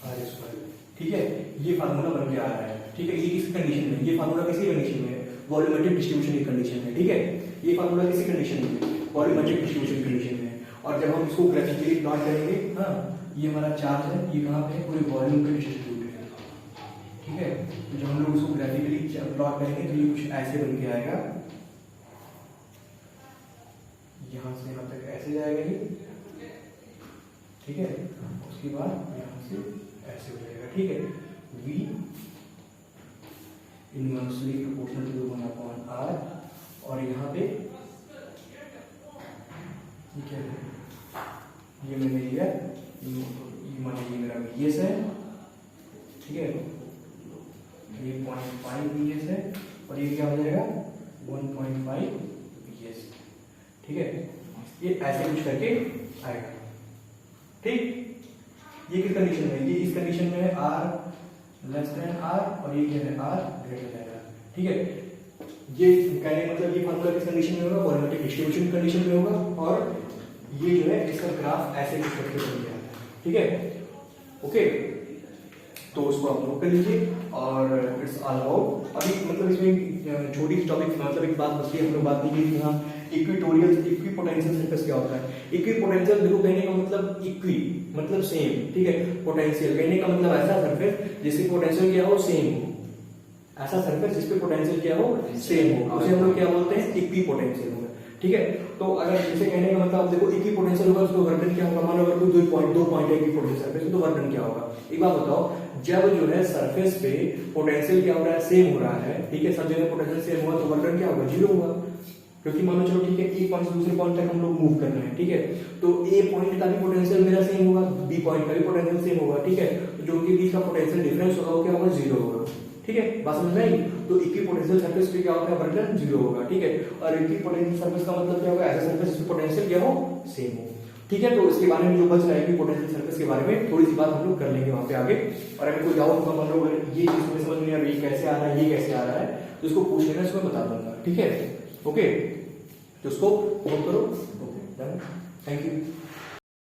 R स्क्वायर। ठीक है, ये फार्मूला बन के आ रहा है। ठीक है, ये किस कंडीशन में, ये फार्मूला किसी कंडीशन में, वॉल्यूमेट्रिक डिस्ट्रीब्यूशन की कंडीशन में। ठीक है, ये फार्मूला किसी कंडीशन में, वॉल्यूमेट्रिक डिस्ट्रीब्यूशन कंडीशन में। और जब हम इसको ग्राफिकली प्लॉट करेंगे, हाँ ये हमारा चार्ज है, ये कहाँ पे है, पूरे वॉल्यूम पे डिस्ट्रीब्यूट है। ठीक है, तो जब हम लोग इसको ग्राफिकली प्लॉट करेंगे तो ये कुछ ऐसे बन के आएगा, यहाँ से यहाँ तक ऐसे जाएगा ये। ठीक है, उसके बाद यहाँ से ऐसे हो जाएगा। ठीक है, V inversely proportional to 1/R और यहाँ पे ये क्या है, ये मैंने लिया ये मान लीजिए मेरा VS है। ठीक है, ये 0.5 VS है और ये क्या हो जाएगा 1.5 VS। ठीक है, ये ऐसे कुछ करके आएगा। ठीक, ये किस कंडीशन में, ये इस कंडीशन में है R लेस देन R और ये क्या है R ग्रेटर देन R। ठीक है, ये कहने का मतलब ये फार्मूला किस कंडीशन में होगा, वॉल्यूमेट्रिक डिस्ट्रीब्यूशन कंडीशन में होगा और ये जो है इसका ग्राफ ऐसे कुछ करके बन गया है। ठीक है, ओके, तो उसको आप नोट कर लीजिए और इट्स ऑल अबाउट। अभी मतलब इसमें छोटी टॉपिक मतलब एक बात बची है, हम लोग बात नहीं की हाँ इक्विटोरियल इक्विपोटेंशियल सरफेस क्या होता है। इक्विपोटेंशियल देखो कहने का मतलब इक्वी मतलब सेम। ठीक है, पोटेंशियल कहने का मतलब ऐसा सरफेस जिसकी पोटेंशियल क्या हो सेम हो, ऐसा सरफेस जिसपे पोटेंशियल क्या हो सेम हो, उसे हम लोग क्या बोलते हैं इक्वी पोटेंशियल होगा। ठीक है, तो अगर जैसे कहने का मतलब देखो इक्वी पोटेंशियल होगा तो वर्क क्या होगा, मान लो अगर कोई 2 पॉइंट है इक्वी पोटेंशियल सरफेस तो वर्क क्या होगा। एक बात बताओ, जब जो है सरफेस पे पोटेंशियल क्या हो रहा है सेम हो रहा है, ठीक है, सब जगह पोटेंशियल सेम हुआ तो वर्क क्या होगा 0 होगा, क्योंकि मान लो चलो ठीक है एक पॉइंट से दूसरे पॉइंट तक हम लोग मूव कर रहे हैं। ठीक है, तो ए पॉइंट का भी पोटेंशियल मेरा सेम होगा, बी पॉइंट का भी पोटेंशियल सेम होगा। ठीक है, तो जो उनके बीच का पोटेंशियल डिफरेंस होगा वो क्या होगा 0 होगा। ठीक है, बात समझ में आई। तो इक्वी पोटेंशियल सरफेस पे क्या होता है वर्क 0 होगा। ठीक है, और इक्वी पोटेंशियल सरफेस का मतलब क्या होगा, ऐसा सरफेस जिसमें पोटेंशियल क्या हो सेम हो। ठीक है, तो इसके बारे में जो बच रहा है कि पोटेंशियल सरफेस के बारे में थोड़ी सी बात हम लोग कर लेंगे वहां पे आगे। और अगर कोई डाउट होगा मान लो अगर ये चीज समझ नहीं आ रही है कैसे आ रहा है, ये कैसे आ रहा है, तो इसको पूछ लेना, इसको बता दूंगा। ठीक है, ओके, तो उसको नोट करो। Okay, done, thank you.